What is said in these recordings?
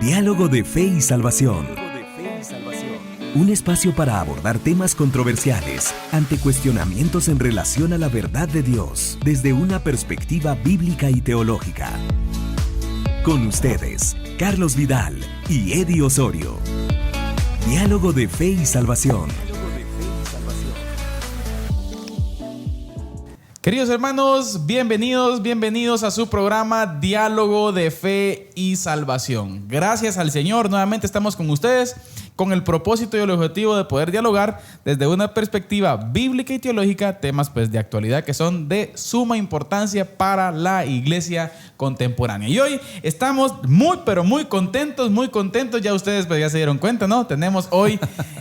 Diálogo de Fe y Salvación. Un espacio para abordar temas controversiales ante cuestionamientos en relación a la verdad de Dios desde una perspectiva bíblica y teológica. Con ustedes, Carlos Vidal y Eddie Osorio. Diálogo de Fe y Salvación. Queridos hermanos, bienvenidos a su programa Diálogo de Fe y Salvación. Gracias al Señor, nuevamente estamos con ustedes con el propósito y el objetivo de poder dialogar desde una perspectiva bíblica y teológica temas de actualidad que son de suma importancia para la iglesia contemporánea. Y hoy estamos muy contentos, ya ustedes ya se dieron cuenta, ¿no? Tenemos hoy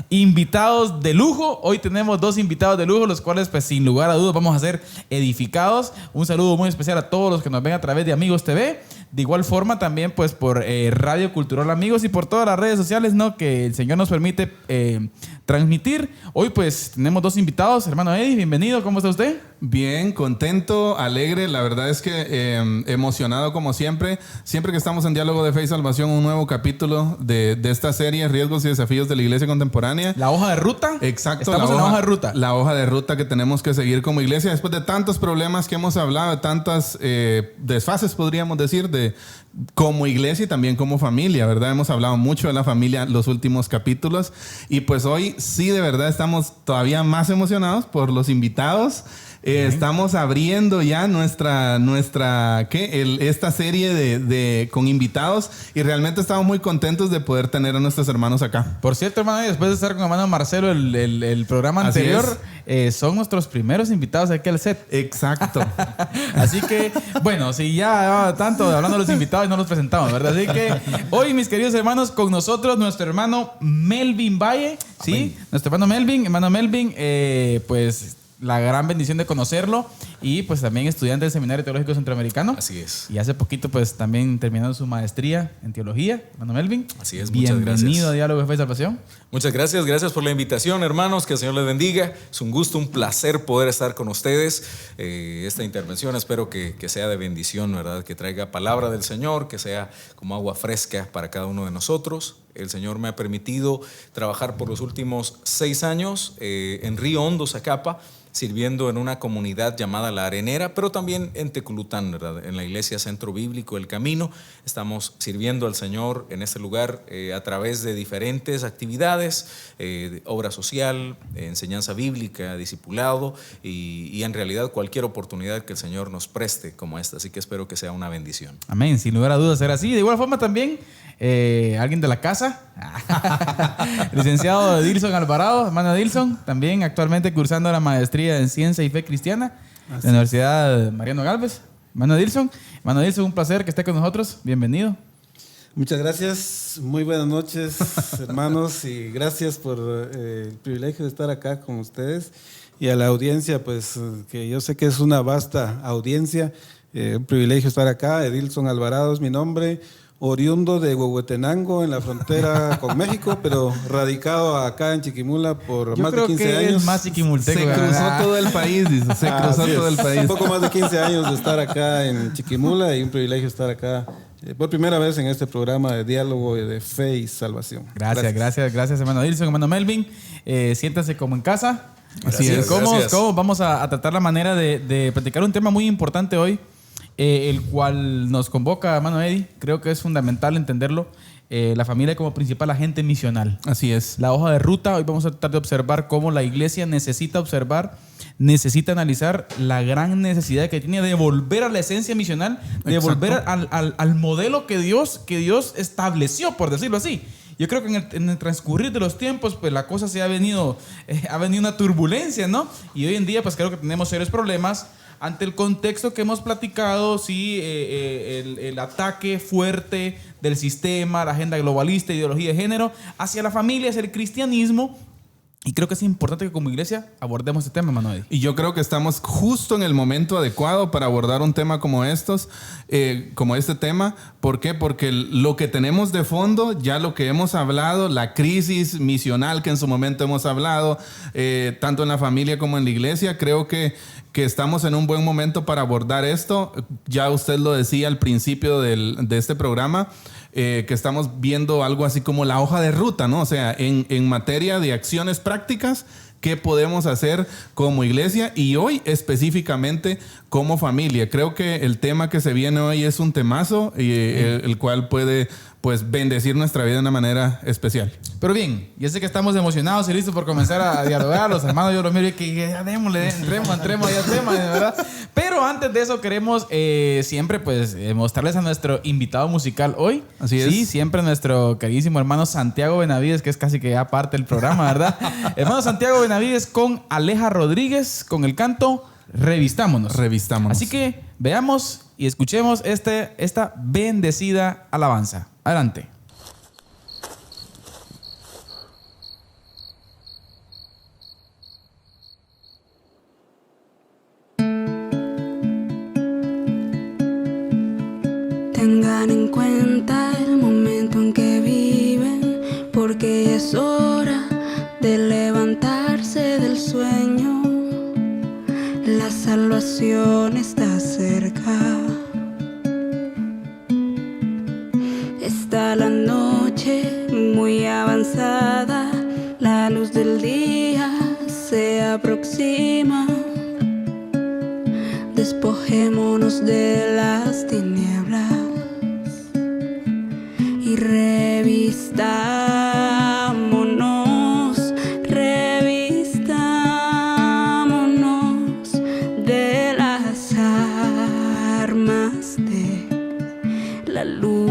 invitados de lujo, hoy tenemos dos invitados de lujo, los cuales sin lugar a dudas vamos a ser edificados. Un saludo muy especial a todos los que nos ven a través de Amigos TV. De igual forma también por Radio Cultural Amigos y por todas las redes sociales, ¿no?, que el Señor nos permite transmitir. Hoy tenemos dos invitados. Hermano Eddie, bienvenido. ¿Cómo está usted? Bien, contento, alegre. La verdad es que emocionado como siempre. Siempre que estamos en Diálogo de Fe y Salvación, un nuevo capítulo de esta serie, Riesgos y Desafíos de la Iglesia Contemporánea. ¿La hoja de ruta? Exacto. Estamos en la hoja de ruta. La hoja de ruta que tenemos que seguir como iglesia. Después de tantos problemas que hemos hablado, de tantas desfases, podríamos decir, como iglesia y también como familia, ¿verdad? Hemos hablado mucho de la familia en los últimos capítulos y hoy sí de verdad estamos todavía más emocionados por los invitados. Estamos abriendo ya esta serie con invitados y realmente estamos muy contentos de poder tener a nuestros hermanos acá. Por cierto, hermano, después de estar con hermano Marcelo el programa anterior, son nuestros primeros invitados aquí al set. Exacto. Así que, bueno, si ya tanto hablando de los invitados no los presentamos, ¿verdad? Así que hoy, mis queridos hermanos, con nosotros nuestro hermano Melvin Valle, ¿sí? Nuestro hermano Melvin, la gran bendición de conocerlo y también estudiante del Seminario Teológico Centroamericano. Así es. Y hace poquito también terminando su maestría en teología. Hermano Melvin. Así es, muchas gracias. Bienvenido a Diálogo de Fe y Salvación. Muchas gracias por la invitación, hermanos, que el Señor les bendiga. Es un gusto, un placer poder estar con ustedes. Esta intervención espero que sea de bendición, ¿verdad? Que traiga palabra del Señor, que sea como agua fresca para cada uno de nosotros. El Señor me ha permitido trabajar por los últimos 6 años en Río Hondo, Zacapa, sirviendo en una comunidad llamada La Arenera, pero también en Teculután, ¿verdad? En la iglesia Centro Bíblico El Camino. Estamos sirviendo al Señor en este lugar a través de diferentes actividades, obra social, enseñanza bíblica, discipulado y en realidad cualquier oportunidad que el Señor nos preste como esta. Así que espero que sea una bendición. Amén, sin lugar a dudas será así. De igual forma también alguien de la casa, licenciado Edilson Alvarado, hermano Edilson, también actualmente cursando la maestría en Ciencia y Fe Cristiana en la Universidad Mariano Gálvez. Hermano Edilson, un placer que esté con nosotros. Bienvenido. Muchas gracias, muy buenas noches, hermanos, y gracias por el privilegio de estar acá con ustedes y a la audiencia, que yo sé que es una vasta audiencia. Un privilegio estar acá. Edilson Alvarado es mi nombre, oriundo de Huehuetenango, en la frontera con México, pero radicado acá en Chiquimula por más de 15 años. Yo creo que es más chiquimulteco. Se cruzó todo el país, dice. Todo el país. Un poco más de 15 años de estar acá en Chiquimula y un privilegio estar acá por primera vez en este programa de Diálogo de Fe y Salvación. Gracias, hermano Edilson, hermano Melvin. Siéntanse como en casa. Así es. ¿Cómo? Vamos a tratar la manera de platicar un tema muy importante hoy, el cual nos convoca, hermano Eddie. Creo que es fundamental entenderlo. La familia como principal agente misional. Así es. La hoja de ruta. Hoy vamos a tratar de observar cómo la iglesia necesita analizar la gran necesidad que tiene de volver a la esencia misional, de volver al modelo que Dios estableció, por decirlo así. Yo creo que en el transcurrir de los tiempos, la cosa ha venido una turbulencia, ¿no? Y hoy en día, creo que tenemos serios problemas ante el contexto que hemos platicado, sí, el ataque fuerte del sistema, la agenda globalista, ideología de género, hacia la familia, hacia el cristianismo. Y creo que es importante que como iglesia abordemos este tema, Manuel. Y yo creo que estamos justo en el momento adecuado para abordar un tema como este tema. ¿Por qué? Porque lo que tenemos de fondo, ya lo que hemos hablado, la crisis misional que en su momento hemos hablado, tanto en la familia como en la iglesia, creo que que estamos en un buen momento para abordar esto. Ya usted lo decía al principio de este programa, que estamos viendo algo así como la hoja de ruta, ¿no? O sea, en materia de acciones prácticas, ¿qué podemos hacer como iglesia y hoy específicamente como familia? Creo que el tema que se viene hoy es un temazo y el cual puede pues bendecir nuestra vida de una manera especial. Pero bien, yo sé que estamos emocionados y listos por comenzar a dialogar. Los hermanos, yo los miro y que ya démosle, entremos ya al tema, de verdad. Pero antes de eso queremos siempre pues mostrarles a nuestro invitado musical hoy. Así es. Sí, siempre nuestro queridísimo hermano Santiago Benavides, que es casi que ya parte del programa, ¿verdad? Hermano Santiago Benavides con Aleja Rodríguez, con el canto Revistámonos. Revistámonos. Así que veamos y escuchemos esta bendecida alabanza. Adelante. Tengan en cuenta el momento en que viven, porque ya es hora de levantarse del sueño. La salvación está cerca. Está la noche muy avanzada, la luz del día se aproxima. Despojémonos de las tinieblas y revistámonos de las armas de la luz.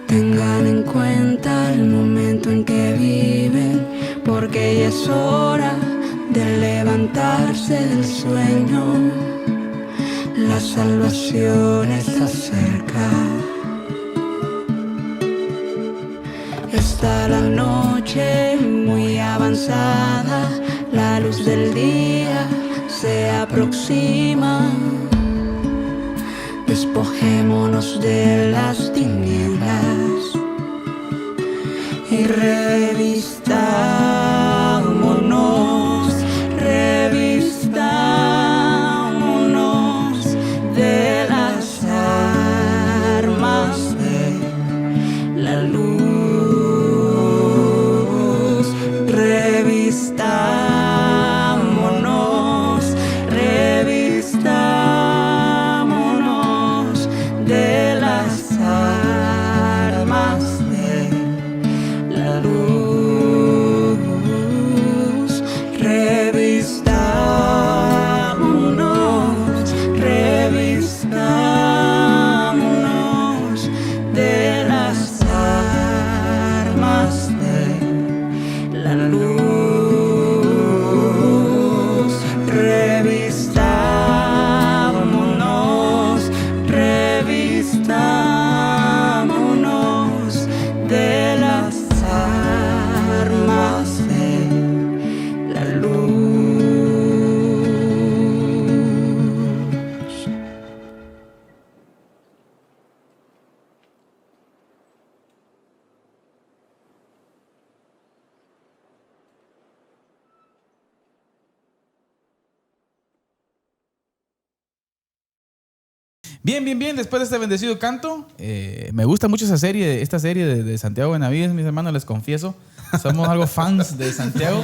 Tengan en cuenta el momento en que viven, porque ya es hora de levantarse del sueño. La salvación está cerca. Está la noche muy avanzada, la luz del día se aproxima. Despojémonos de las tinieblas y revistámonos de las armas de la luz. Revistámonos de las armas de la luz. Revistámonos de las armas de la luz. Revistámonos de las armas de la luz. Bien. Después de este bendecido canto, me gusta mucho esta serie de Santiago Benavides, mis hermanos, les confieso. Somos algo fans de Santiago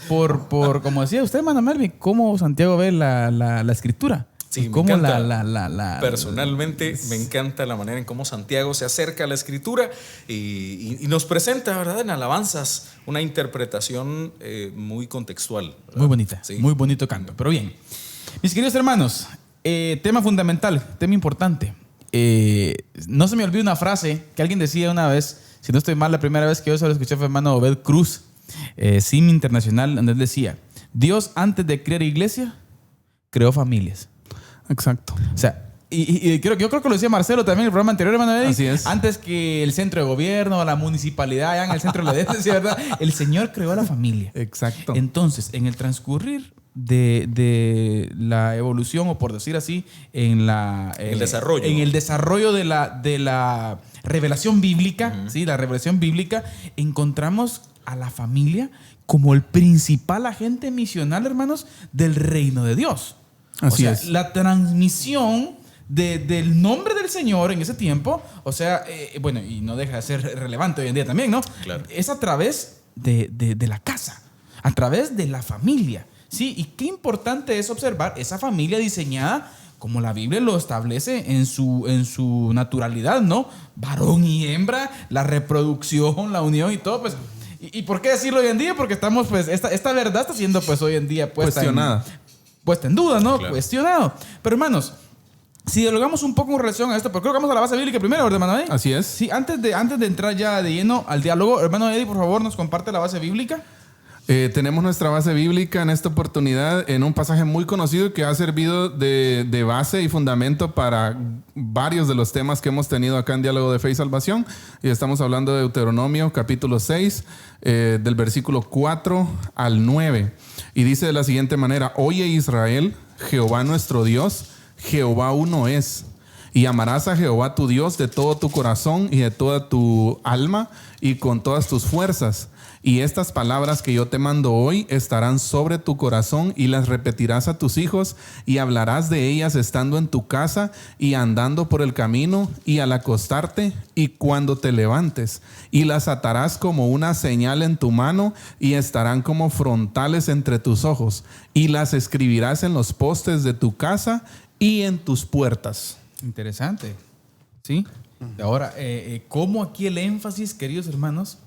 por como decía usted, hermano Melvin, cómo Santiago ve la escritura. Sí, me cómo encanta. Personalmente me encanta la manera en cómo Santiago se acerca a la escritura y nos presenta, ¿verdad?, en alabanzas una interpretación muy contextual, ¿verdad? Muy bonita, Sí. muy bonito canto. Pero bien, mis queridos hermanos, tema fundamental, tema importante. No se me olvida una frase que alguien decía una vez, si no estoy mal, la primera vez que yo se lo escuché fue hermano Obed Cruz, SIM Internacional, donde él decía: Dios, antes de crear iglesia, creó familias. Exacto. O sea, yo creo que lo decía Marcelo también en el programa anterior, hermano Eddie. Así es. Antes que el centro de gobierno, la municipalidad, allá en el centro de la decía, ¿verdad? El Señor creó a la familia. Exacto. Entonces, en el transcurrir de la evolución, o por decir así, en el desarrollo de la revelación bíblica, ¿sí? La revelación bíblica, encontramos a la familia como el principal agente misional, hermanos, del reino de Dios. Así o sea, es. La transmisión del nombre del Señor en ese tiempo, o sea, bueno, y no deja de ser relevante hoy en día también, ¿no? Claro. Es a través de la casa, a través de la familia, ¿sí? Y qué importante es observar esa familia diseñada como la Biblia lo establece en su naturalidad, ¿no? Varón y hembra, la reproducción, la unión y todo, pues. ¿Y por qué decirlo hoy en día? Porque estamos, pues, esta verdad está siendo, pues, hoy en día puesta en duda, ¿no? Claro. Cuestionado. Pero, hermanos, si dialogamos un poco en relación a esto, porque creo que vamos a la base bíblica primero, ¿verdad, hermano Eddie? Así es. Sí, antes de entrar ya de lleno al diálogo, hermano Eddie, por favor, nos comparte la base bíblica. Tenemos nuestra base bíblica en esta oportunidad en un pasaje muy conocido que ha servido de base y fundamento para varios de los temas que hemos tenido acá en Diálogo de Fe y Salvación. Y estamos hablando de Deuteronomio capítulo 6, del versículo 4 al 9. Y dice de la siguiente manera: Oye Israel, Jehová nuestro Dios, Jehová uno es. Y amarás a Jehová tu Dios de todo tu corazón y de toda tu alma y con todas tus fuerzas. Y estas palabras que yo te mando hoy estarán sobre tu corazón y las repetirás a tus hijos y hablarás de ellas estando en tu casa y andando por el camino y al acostarte y cuando te levantes. Y las atarás como una señal en tu mano y estarán como frontales entre tus ojos. Y las escribirás en los postes de tu casa y en tus puertas. Interesante. ¿Sí? Ahora, ¿cómo aquí el énfasis, queridos hermanos?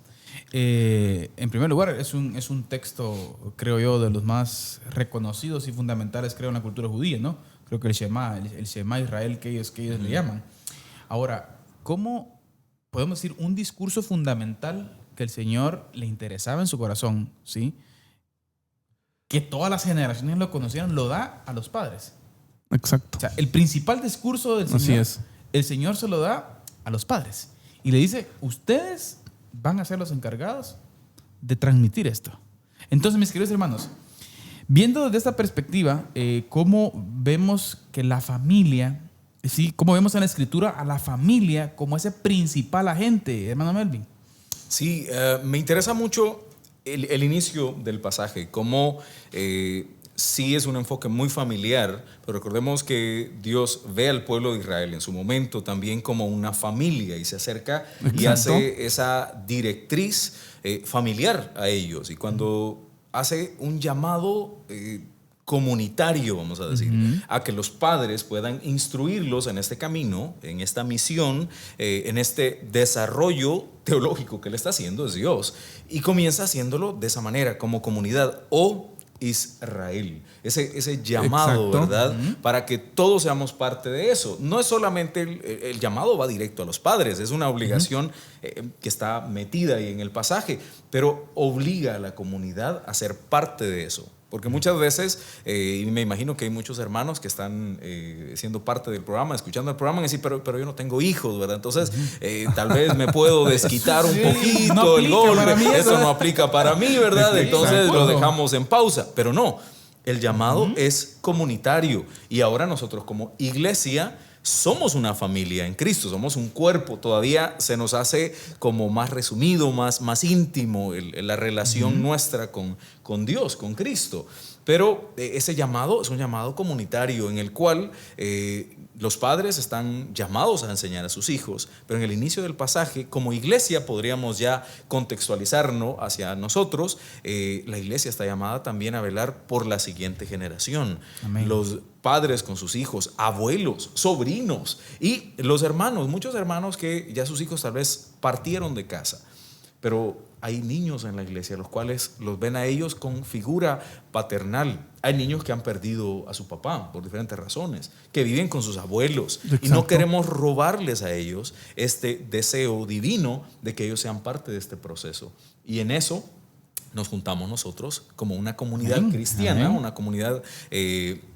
En primer lugar, es un texto, creo yo, de los más reconocidos y fundamentales, creo, en la cultura judía, ¿no? Creo que el Shema Israel que ellos le llaman. Ahora, ¿cómo podemos decir un discurso fundamental que el Señor le interesaba en su corazón, ¿sí? Que todas las generaciones lo conocieran, lo da a los padres. Exacto. O sea, el principal discurso del Señor, Así es. el Señor se lo da a los padres. Y le dice, ustedes van a ser los encargados de transmitir esto. Entonces, mis queridos hermanos, viendo desde esta perspectiva, cómo vemos que la familia, ¿sí? Cómo vemos en la Escritura a la familia como ese principal agente, hermano Melvin. Sí, me interesa mucho el inicio del pasaje, cómo sí es un enfoque muy familiar, pero recordemos que Dios ve al pueblo de Israel en su momento también como una familia y se acerca y hace esa directriz familiar a ellos. Y cuando hace un llamado comunitario, vamos a decir, a que los padres puedan instruirlos en este camino, en esta misión, en este desarrollo teológico que Él está haciendo, es Dios, y comienza haciéndolo de esa manera, como comunidad o Israel, ese llamado, exacto, ¿verdad? Para que todos seamos parte de eso. No es solamente el llamado va directo a los padres, es una obligación que está metida ahí en el pasaje, pero obliga a la comunidad a ser parte de eso. Porque muchas veces, y me imagino que hay muchos hermanos que están siendo parte del programa, escuchando el programa, y decir, pero yo no tengo hijos, ¿verdad? Entonces, tal vez me puedo desquitar un poquito no el golpe. eso No aplica para mí, ¿verdad? Entonces Exacto. lo dejamos en pausa. Pero no, el llamado es comunitario. Y ahora nosotros como iglesia somos una familia en Cristo, somos un cuerpo. Todavía se nos hace como más resumido, más íntimo la relación nuestra con Dios, con Cristo. Pero ese llamado es un llamado comunitario en el cual los padres están llamados a enseñar a sus hijos. Pero en el inicio del pasaje, como iglesia, podríamos ya contextualizarnos hacia nosotros. La iglesia está llamada también a velar por la siguiente generación. Amén. Los padres con sus hijos, abuelos, sobrinos y los hermanos, muchos hermanos que ya sus hijos tal vez partieron de casa, pero hay niños en la iglesia los cuales los ven a ellos con figura paternal. Hay niños que han perdido a su papá por diferentes razones, que viven con sus abuelos. Exacto. Y no queremos robarles a ellos este deseo divino de que ellos sean parte de este proceso. Y en eso nos juntamos nosotros como una comunidad cristiana, una comunidad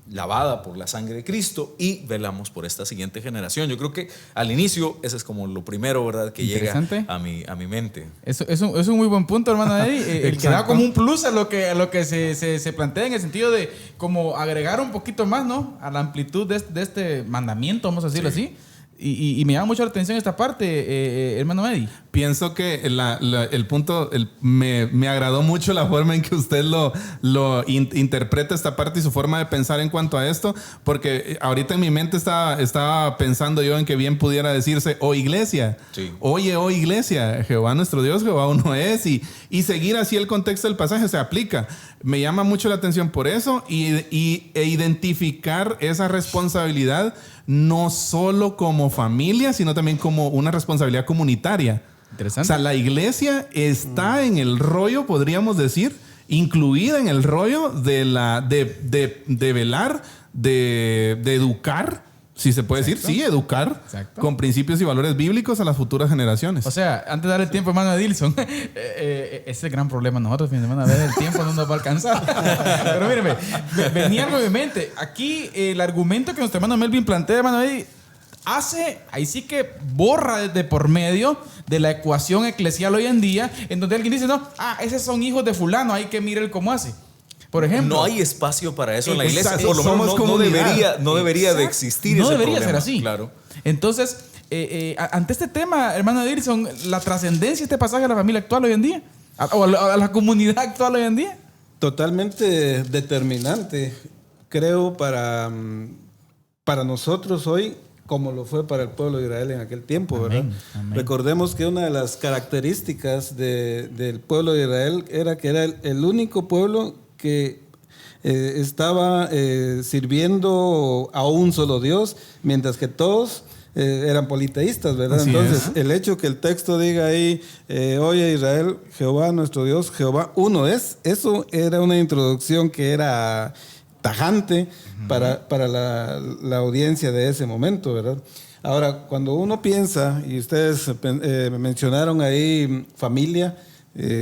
lavada por la sangre de Cristo, y velamos por esta siguiente generación. Yo creo que al inicio ese es como lo primero, ¿verdad?, que llega a mi mente. Eso es un muy buen punto, hermano Eddie. El que da como un plus a lo que se plantea en el sentido de como agregar un poquito más, ¿no?, a la amplitud de este mandamiento, vamos a decirlo así. Y me llama mucho la atención esta parte, hermano Eddie. Pienso que el punto, me agradó mucho la forma en que usted lo interpreta esta parte y su forma de pensar en cuanto a esto, porque ahorita en mi mente estaba pensando yo en que bien pudiera decirse, oh iglesia, Sí. oye, oh iglesia, Jehová nuestro Dios, Jehová uno es, y seguir así el contexto del pasaje se aplica. Me llama mucho la atención por eso e identificar esa responsabilidad no solo como familia, sino también como una responsabilidad comunitaria. Interesante. O sea, la iglesia está en el rollo, podríamos decir, incluida en el rollo de velar, de educar, si se puede decir, sí, educar con principios y valores bíblicos a las futuras generaciones. O sea, antes de darle tiempo, hermano Edilson, ese es el gran problema nosotros, fin de semana, a ver, el tiempo no nos va a alcanzar. Pero míreme, venía algo en mi mente. Aquí el argumento que nuestro hermano Melvin plantea, hermano Eddie, ahí sí que borra de por medio de la ecuación eclesial hoy en día, en donde alguien dice, no, esos son hijos de fulano, hay que mirar cómo hace. Por ejemplo, no hay espacio para eso en la iglesia. Exacto. Por lo menos Somos comunidad. no debería de existir no ese debería problema. ser así. Claro. Entonces, ante este tema, hermano Edilson, la trascendencia de este pasaje a la familia actual hoy en día, o a la comunidad actual hoy en día. Totalmente determinante, creo, para nosotros hoy, como lo fue para el pueblo de Israel en aquel tiempo, ¿verdad? Amén. Recordemos que una de las características del pueblo de Israel era que era el único pueblo que estaba sirviendo a un solo Dios, mientras que todos eran politeístas, ¿verdad? Así Entonces, es. el hecho que el texto diga ahí, oye Israel, Jehová nuestro Dios, Jehová uno es, eso era una introducción que era tajante para la audiencia de ese momento, ¿verdad? Ahora, cuando uno piensa, y ustedes mencionaron ahí familia,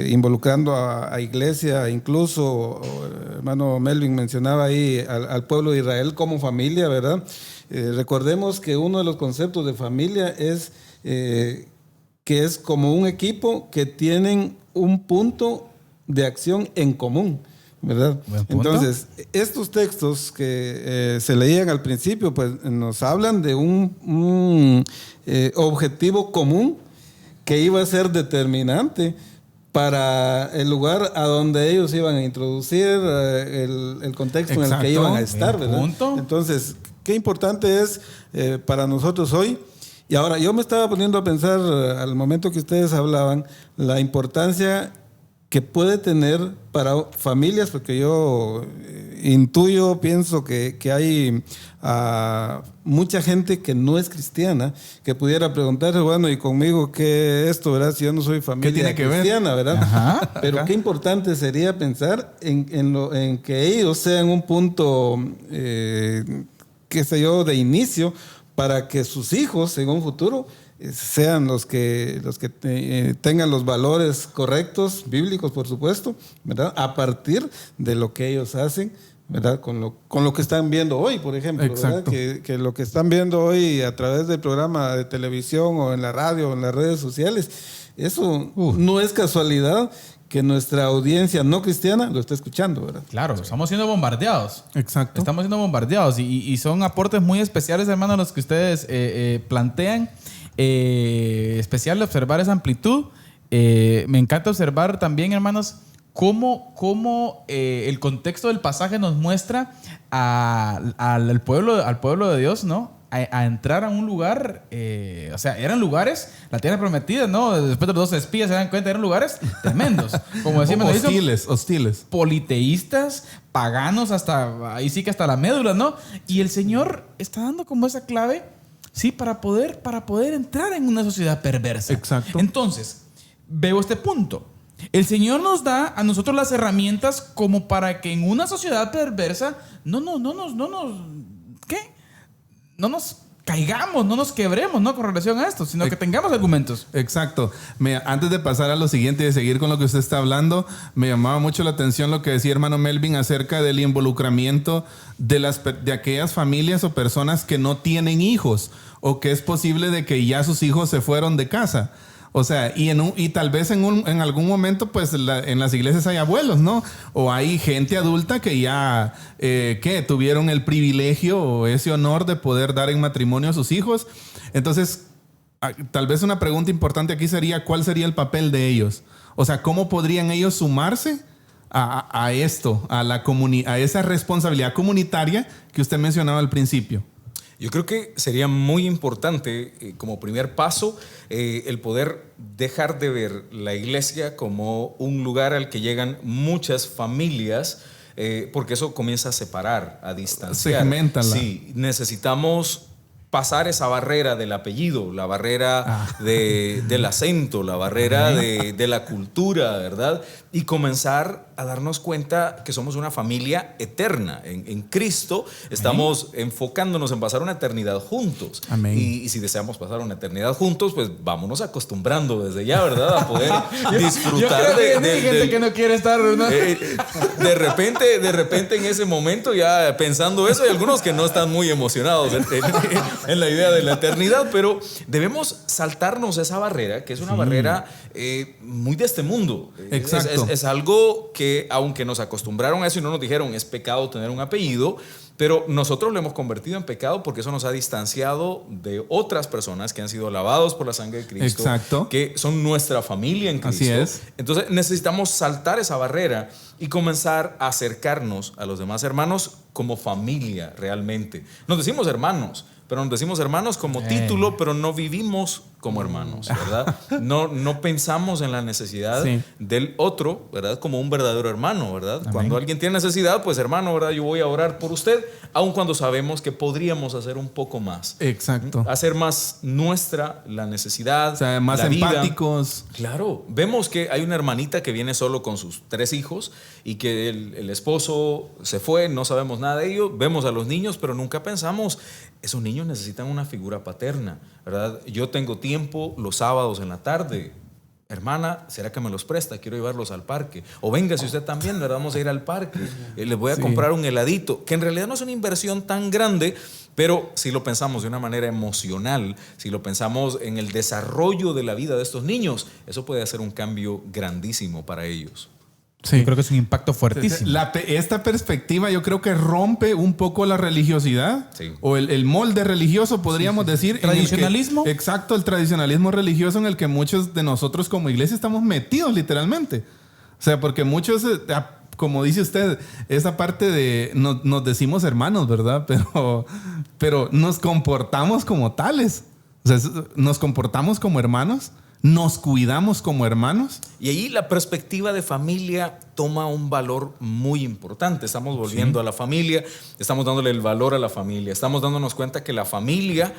involucrando a iglesia, incluso hermano Melvin mencionaba ahí al pueblo de Israel como familia, ¿verdad? Recordemos que uno de los conceptos de familia es que es como un equipo que tienen un punto de acción en común, ¿verdad? Entonces, estos textos que se leían al principio, pues nos hablan de un objetivo común que iba a ser determinante para el lugar a donde ellos iban a introducir el contexto en el que iban a estar, ¿verdad? Entonces, qué importante es para nosotros hoy. Y ahora, yo me estaba poniendo a pensar al momento que ustedes hablaban, la importancia que puede tener para familias, porque yo intuyo, pienso que hay mucha gente que no es cristiana, que pudiera preguntarse, bueno, ¿y conmigo qué es esto, verdad? Si yo no soy familia ¿Qué tiene que cristiana, ver? ¿verdad? Ajá. Pero qué importante sería pensar en que ellos sean un punto, qué sé yo, de inicio, para que sus hijos en un futuro sean los que tengan los valores correctos, bíblicos por supuesto, ¿verdad? A partir de lo que ellos hacen, ¿verdad? Con lo que están viendo hoy, por ejemplo, ¿verdad? Que lo que están viendo hoy a través del programa de televisión o en la radio o en las redes sociales, eso no es casualidad que nuestra audiencia no cristiana lo está escuchando, ¿verdad? Claro, estamos siendo bombardeados. Exacto. Estamos siendo bombardeados y son aportes muy especiales, hermanos, los que ustedes plantean. Especial observar esa amplitud. Me encanta observar también, hermanos, cómo el contexto del pasaje nos muestra al pueblo de Dios, ¿no? A entrar a un lugar, o sea, eran lugares, la tierra prometida, ¿no? Después de los 12 espías se dan cuenta, eran lugares tremendos. Como decimos, hostiles. Politeístas, paganos, ahí sí que hasta la médula, ¿no? Y el Señor está dando como esa clave, sí, para poder entrar en una sociedad perversa. Exacto. Entonces, veo este punto. El Señor nos da a nosotros las herramientas como para que en una sociedad perversa no nos caigamos, no nos quebremos, ¿no? Con relación a esto, sino que tengamos argumentos. Exacto. Antes de pasar a lo siguiente y de seguir con lo que usted está hablando, me llamaba mucho la atención lo que decía hermano Melvin acerca del involucramiento de aquellas familias o personas que no tienen hijos o que es posible de que ya sus hijos se fueron de casa. O sea, y tal vez en algún momento, pues en las iglesias hay abuelos, ¿no? O hay gente adulta que ya que tuvieron el privilegio o ese honor de poder dar en matrimonio a sus hijos. Entonces, tal vez una pregunta importante aquí sería, ¿cuál sería el papel de ellos? O sea, ¿cómo podrían ellos sumarse a esto, a esa responsabilidad comunitaria que usted mencionaba al principio? Yo creo que sería muy importante, como primer paso, el poder dejar de ver la iglesia como un lugar al que llegan muchas familias, porque eso comienza a separar, a distanciar. Segméntala. Sí, necesitamos pasar esa barrera del apellido, la barrera del acento, la barrera de la cultura, ¿verdad? Y comenzar a darnos cuenta que somos una familia eterna. En Cristo estamos enfocándonos en pasar una eternidad juntos. Amén. Y si deseamos pasar una eternidad juntos, pues vámonos acostumbrando desde ya, ¿verdad? A poder disfrutar hay gente que no quiere estar, ¿no? De repente en ese momento ya pensando eso, hay algunos que no están muy emocionados en la idea de la eternidad, pero debemos saltarnos esa barrera, que es una barrera muy de este mundo. Exacto. Es algo que, aunque nos acostumbraron a eso y no nos dijeron es pecado tener un apellido, pero nosotros lo hemos convertido en pecado porque eso nos ha distanciado de otras personas que han sido lavados por la sangre de Cristo. Exacto. Que son nuestra familia en Cristo. Así es. Entonces necesitamos saltar esa barrera y comenzar a acercarnos a los demás hermanos como familia realmente. Nos decimos hermanos, pero nos decimos hermanos como título, pero no vivimos como hermanos, ¿verdad? No pensamos en la necesidad del otro, ¿verdad? Como un verdadero hermano, ¿verdad? Amén. Cuando alguien tiene necesidad, pues hermano, ¿verdad? Yo voy a orar por usted, aun cuando sabemos que podríamos hacer un poco más. Exacto. Hacer más nuestra la necesidad, o sea, más la empáticos. Vida. Claro. Vemos que hay una hermanita que viene solo con sus 3 hijos y que el esposo se fue, no sabemos nada de ello. Vemos a los niños, pero nunca pensamos, esos niños necesitan una figura paterna, ¿verdad? Yo tengo tiempo los sábados en la tarde. Hermana, ¿será que me los presta? Quiero llevarlos al parque. O venga, si usted también, ¿verdad? Vamos a ir al parque. Les voy a comprar un heladito, que en realidad no es una inversión tan grande, pero si lo pensamos de una manera emocional, si lo pensamos en el desarrollo de la vida de estos niños, eso puede hacer un cambio grandísimo para ellos. Sí. Yo creo que es un impacto fuertísimo. Esta perspectiva yo creo que rompe un poco la religiosidad o el molde religioso, podríamos decir. ¿Tradicionalismo? Exacto, el tradicionalismo religioso en el que muchos de nosotros como iglesia estamos metidos literalmente. O sea, porque muchos, como dice usted, esa parte de nos decimos hermanos, ¿verdad? Pero nos comportamos como tales. O sea, nos comportamos como hermanos. Nos cuidamos como hermanos. Y ahí la perspectiva de familia toma un valor muy importante. Estamos volviendo a la familia, estamos dándole el valor a la familia, estamos dándonos cuenta que la familia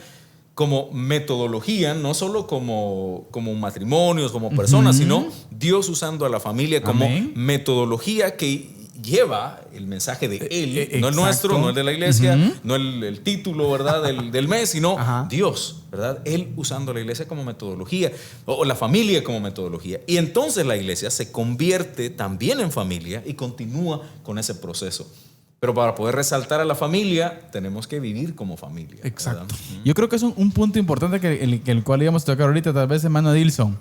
como metodología, no solo como matrimonios, como personas, sino Dios usando a la familia como metodología que lleva el mensaje de Él, no el nuestro, no el de la iglesia, no el título, ¿verdad? del mes, sino Dios, ¿verdad? Él usando la iglesia como metodología, o la familia como metodología. Y entonces la iglesia se convierte también en familia y continúa con ese proceso. Pero para poder resaltar a la familia, tenemos que vivir como familia. Exacto. ¿Verdad? Yo creo que es un punto importante el cual íbamos a tocar ahorita, tal vez, hermano Dilson.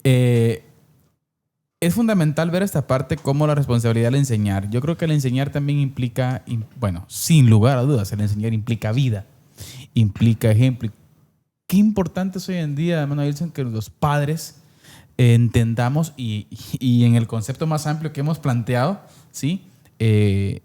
Es fundamental ver esta parte como la responsabilidad del enseñar. Yo creo que el enseñar también implica, bueno, sin lugar a dudas, el enseñar implica vida, implica ejemplo. Qué importante es hoy en día, hermano Wilson, que los padres entendamos y en el concepto más amplio que hemos planteado, ¿sí? Que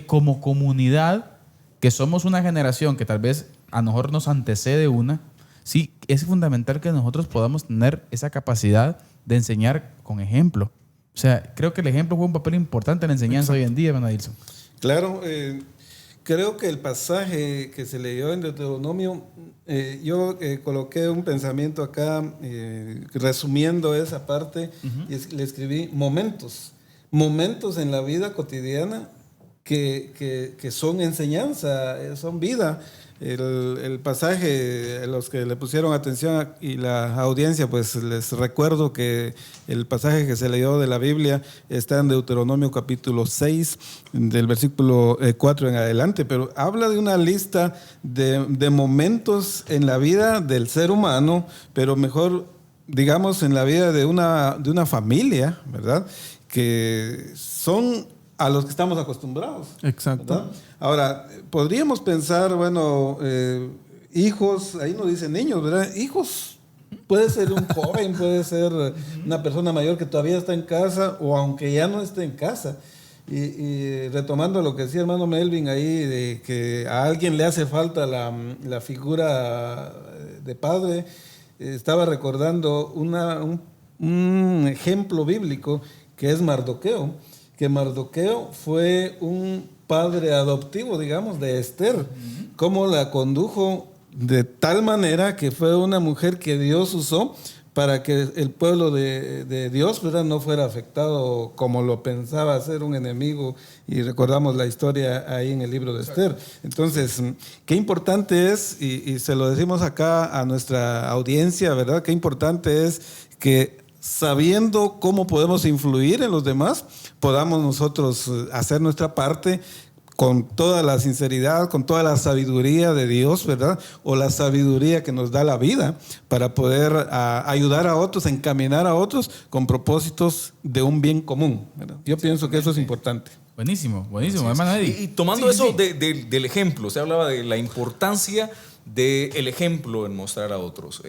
como comunidad, que somos una generación que tal vez a nosotros nos antecede una, sí, es fundamental que nosotros podamos tener esa capacidad de enseñar con ejemplo. O sea, creo que el ejemplo juega un papel importante en la enseñanza hoy en día, hermano Dilson. Claro, creo que el pasaje que se leyó en Deuteronomio, yo coloqué un pensamiento acá, resumiendo esa parte, y le escribí momentos en la vida cotidiana que son enseñanza, son vida. El pasaje, los que le pusieron atención y la audiencia, pues les recuerdo que el pasaje que se leyó de la Biblia está en Deuteronomio capítulo 6, del versículo 4 en adelante, pero habla de una lista de momentos en la vida del ser humano, pero mejor digamos, en la vida de una familia, ¿verdad? Que son a los que estamos acostumbrados. Exacto. ¿Verdad? Ahora, podríamos pensar, bueno, hijos, ahí no dicen niños, ¿verdad? Hijos, puede ser un joven, puede ser una persona mayor que todavía está en casa o aunque ya no esté en casa. Y retomando lo que decía hermano Melvin ahí, de que a alguien le hace falta la figura de padre, estaba recordando un ejemplo bíblico que es Mardoqueo, que Mardoqueo fue un padre adoptivo, digamos, de Esther, cómo la condujo de tal manera que fue una mujer que Dios usó para que el pueblo de Dios, ¿verdad?, no fuera afectado como lo pensaba ser un enemigo, y recordamos la historia ahí en el libro de Esther. Entonces, qué importante es, y se lo decimos acá a nuestra audiencia, ¿verdad?, qué importante es que sabiendo cómo podemos influir en los demás, podamos nosotros hacer nuestra parte con toda la sinceridad, con toda la sabiduría de Dios, ¿verdad? O la sabiduría que nos da la vida para poder ayudar a otros, encaminar a otros con propósitos de un bien común, ¿verdad? Yo pienso que eso es importante. Buenísimo, hermano Eddie. Y tomando del ejemplo, se hablaba de la importancia del ejemplo en mostrar a otros.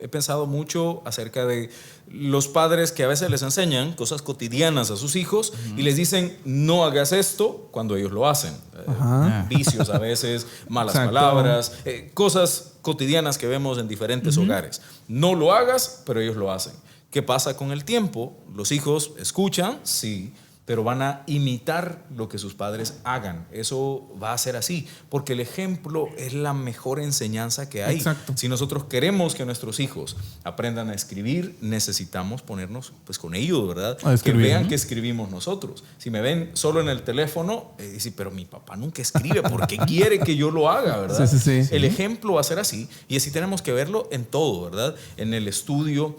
He pensado mucho acerca de los padres que a veces les enseñan cosas cotidianas a sus hijos y les dicen no hagas esto cuando ellos lo hacen. Vicios a veces, malas palabras, cosas cotidianas que vemos en diferentes hogares. No lo hagas, pero ellos lo hacen. ¿Qué pasa con el tiempo? Los hijos escuchan, sí, pero van a imitar lo que sus padres hagan. Eso va a ser así, porque el ejemplo es la mejor enseñanza que hay. Exacto. Si nosotros queremos que nuestros hijos aprendan a escribir, necesitamos ponernos pues con ellos, ¿verdad? Que vean que escribimos nosotros. Si me ven solo en el teléfono, dicen, pero mi papá nunca escribe, ¿por qué quiere que yo lo haga, verdad? Sí. El ejemplo va a ser así, y así tenemos que verlo en todo, ¿verdad? En el estudio,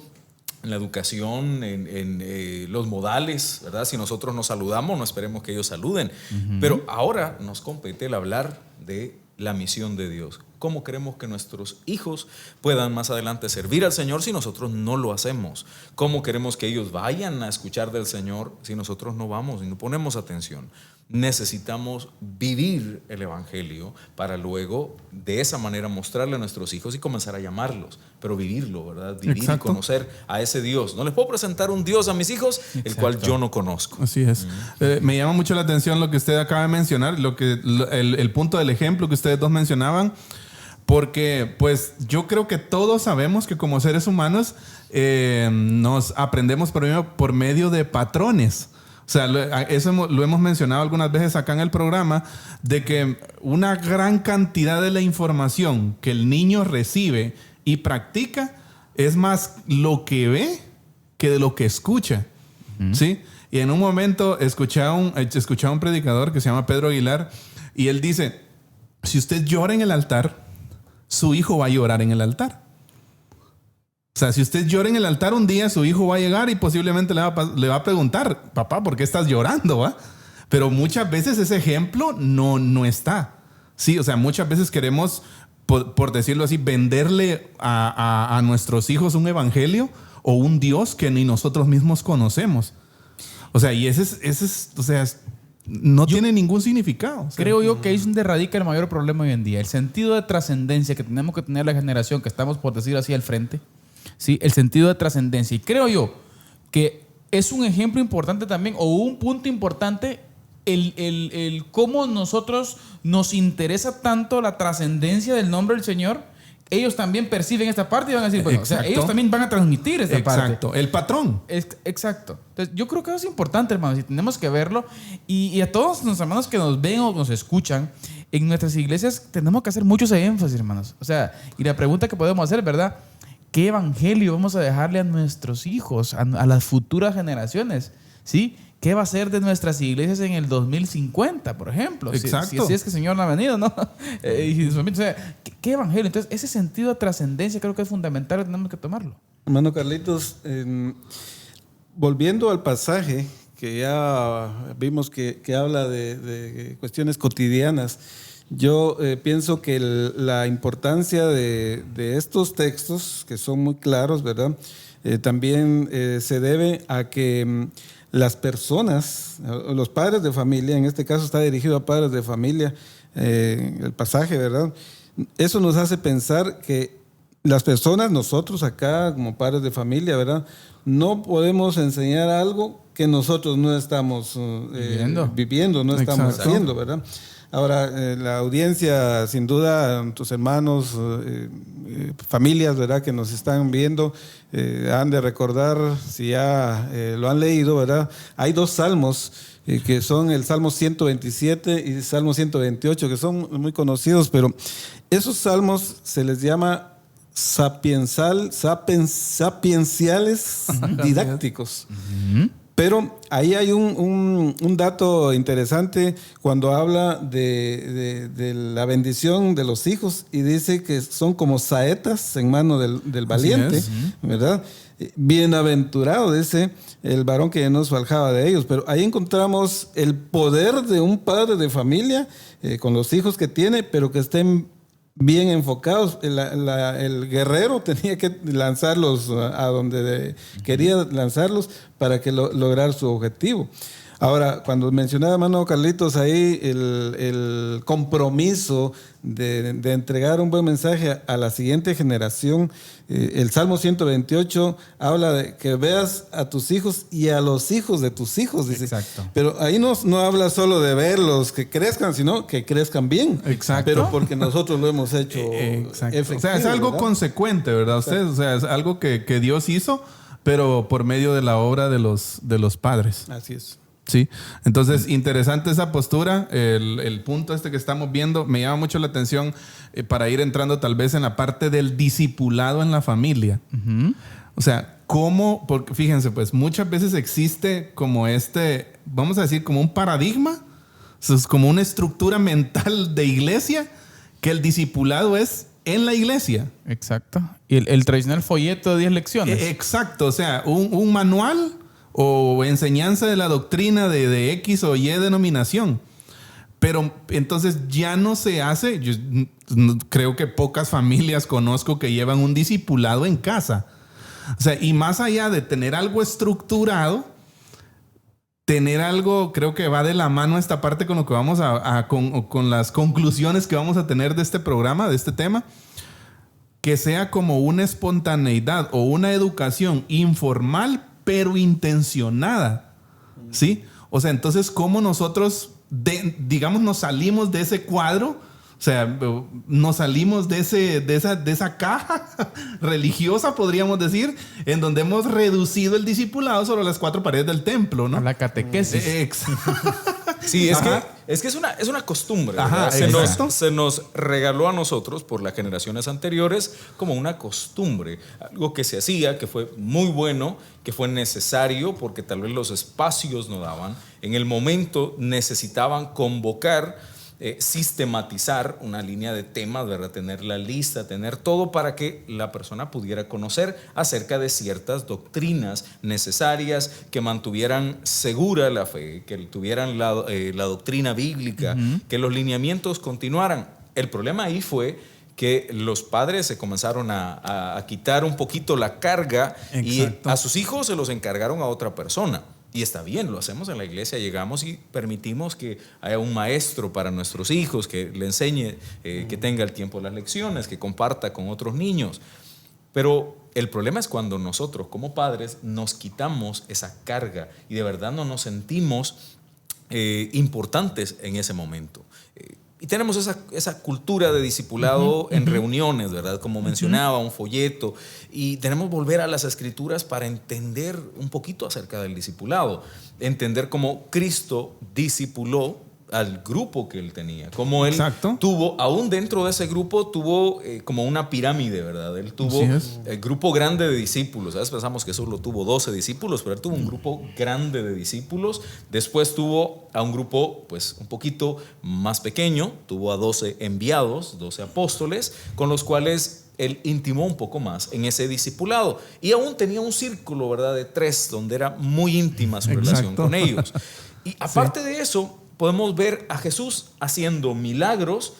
en la educación, en los modales, ¿verdad? Si nosotros nos saludamos, no esperemos que ellos saluden. Pero ahora nos compete el hablar de la misión de Dios. ¿Cómo queremos que nuestros hijos puedan más adelante servir al Señor si nosotros no lo hacemos? ¿Cómo queremos que ellos vayan a escuchar del Señor si nosotros no vamos y no ponemos atención? Necesitamos vivir el Evangelio para luego de esa manera mostrarle a nuestros hijos y comenzar a llamarlos, pero vivirlo, ¿verdad? Vivir y conocer a ese Dios. No les puedo presentar un Dios a mis hijos el cual yo no conozco. Así es. Me llama mucho la atención lo que usted acaba de mencionar, el punto del ejemplo que ustedes dos mencionaban, porque pues yo creo que todos sabemos que como seres humanos nos aprendemos primero por medio de patrones. O sea, eso lo hemos mencionado algunas veces acá en el programa, de que una gran cantidad de la información que el niño recibe y practica es más lo que ve que de lo que escucha. ¿Sí? Y en un momento escuché a un predicador que se llama Pedro Aguilar, y él dice, si usted llora en el altar, su hijo va a llorar en el altar. O sea, si usted llora en el altar, un día su hijo va a llegar y posiblemente le va a preguntar, papá, ¿por qué estás llorando? ¿Va? Pero muchas veces ese ejemplo no está. Sí, o sea, muchas veces queremos, por decirlo así, venderle a nuestros hijos un evangelio o un Dios que ni nosotros mismos conocemos. O sea, y ese es o sea, no tiene ningún significado. O sea, creo yo que ahí es donde radica el mayor problema hoy en día. El sentido de trascendencia que tenemos que tener la generación que estamos, por decir así, al frente. ¿Sí? El sentido de trascendencia. Y creo yo que es un ejemplo importante también, o un punto importante, el cómo nosotros nos interesa tanto la trascendencia del nombre del Señor. Ellos también perciben esta parte y van a decir, bueno, o sea, ellos también van a transmitir esta parte. Exacto, el patrón. Exacto. Entonces, yo creo que eso es importante, hermanos, y tenemos que verlo. Y a todos los hermanos que nos ven o nos escuchan, en nuestras iglesias tenemos que hacer mucho ese énfasis, hermanos. O sea, y la pregunta que podemos hacer, ¿verdad? ¿Qué evangelio vamos a dejarle a nuestros hijos, a las futuras generaciones? ¿Sí? ¿Qué va a ser de nuestras iglesias en el 2050, por ejemplo? Exacto. Si es que el Señor no ha venido, ¿no? O sea, ¿qué evangelio? Entonces, ese sentido de trascendencia creo que es fundamental, tenemos que tomarlo. Hermano Carlitos, volviendo al pasaje que ya vimos que habla de cuestiones cotidianas, Yo pienso que la importancia de estos textos, que son muy claros, ¿verdad? También se debe a que las personas, los padres de familia, en este caso está dirigido a padres de familia, el pasaje, ¿verdad? Eso nos hace pensar que las personas, nosotros acá como padres de familia, ¿verdad? No podemos enseñar algo que nosotros no estamos viviendo, no estamos haciendo, ¿verdad? Ahora, la audiencia, sin duda, tus hermanos, familias, ¿verdad?, que nos están viendo, han de recordar, si ya lo han leído, ¿verdad? Hay 2 salmos que son el Salmo 127 y el Salmo 128, que son muy conocidos, pero esos salmos se les llama sapienciales didácticos. Pero ahí hay un dato interesante cuando habla de la bendición de los hijos y dice que son como saetas en mano del valiente, ¿verdad? Bienaventurado, dice el varón que no se aljaba de ellos. Pero ahí encontramos el poder de un padre de familia con los hijos que tiene, pero que estén bien enfocados. El guerrero tenía que lanzarlos a donde quería lanzarlos para que lograr su objetivo. Ahora, cuando mencionaba hermano Carlitos ahí el compromiso de entregar un buen mensaje a la siguiente generación, el Salmo 128 habla de que veas a tus hijos y a los hijos de tus hijos, dice. Exacto. Pero ahí no habla solo de verlos que crezcan, sino que crezcan bien. Exacto. Pero porque nosotros lo hemos hecho efectivo. O sea, es algo ¿verdad? consecuente, ¿verdad? Ustedes, o sea, es algo que Dios hizo, pero por medio de la obra de los padres. Así es. Sí, entonces interesante esa postura, el punto que estamos viendo me llama mucho la atención para ir entrando tal vez en la parte del discipulado en la familia. O sea, cómo, porque fíjense, pues muchas veces existe como vamos a decir, como un paradigma, es como una estructura mental de iglesia, que el discipulado es en la iglesia. Exacto. Y el tradicional folleto de 10 lecciones. Exacto, o sea, un manual o enseñanza de la doctrina de X o Y denominación. Pero entonces ya no se hace. Yo creo que pocas familias conozco que llevan un discipulado en casa. O sea, y más allá de tener algo estructurado, tener algo, creo que va de la mano esta parte con lo que vamos con las conclusiones que vamos a tener de este programa, de este tema, que sea como una espontaneidad o una educación informal pero intencionada, ¿sí? O sea, entonces, ¿cómo nosotros, digamos, nos salimos de ese cuadro? O sea, nos salimos de esa caja religiosa, podríamos decir, en donde hemos reducido el discipulado sobre las 4 paredes del templo, ¿no? A la catequesis. Exacto. Sí, es que es una costumbre. Ajá, se nos regaló a nosotros por las generaciones anteriores como una costumbre, algo que se hacía, que fue muy bueno, que fue necesario porque tal vez los espacios no daban. En el momento necesitaban convocar, sistematizar una línea de temas, ¿verdad? Tener la lista, tener todo para que la persona pudiera conocer acerca de ciertas doctrinas necesarias que mantuvieran segura la fe, que tuvieran la doctrina bíblica, que los lineamientos continuaran. El problema ahí fue que los padres se comenzaron a quitar un poquito la carga. Exacto. Y a sus hijos se los encargaron a otra persona. Y está bien, lo hacemos en la iglesia, llegamos y permitimos que haya un maestro para nuestros hijos, que le enseñe, que tenga el tiempo de las lecciones, que comparta con otros niños. Pero el problema es cuando nosotros como padres nos quitamos esa carga y de verdad no nos sentimos importantes en ese momento. Y tenemos esa cultura de discipulado en reuniones, ¿verdad? Como mencionaba, un folleto. Y tenemos que volver a las Escrituras para entender un poquito acerca del discipulado. Entender cómo Cristo discipuló al grupo que él tenía. Como él tuvo, aún dentro de ese grupo, tuvo como una pirámide, ¿verdad? Él tuvo el grupo grande de discípulos. A veces pensamos que solo tuvo 12 discípulos, pero él tuvo un grupo grande de discípulos. Después tuvo a un grupo, pues, un poquito más pequeño. Tuvo a 12 enviados, 12 apóstoles, con los cuales él intimó un poco más en ese discipulado. Y aún tenía un círculo, ¿verdad?, de 3, donde era muy íntima su relación con ellos. Y aparte de eso, podemos ver a Jesús haciendo milagros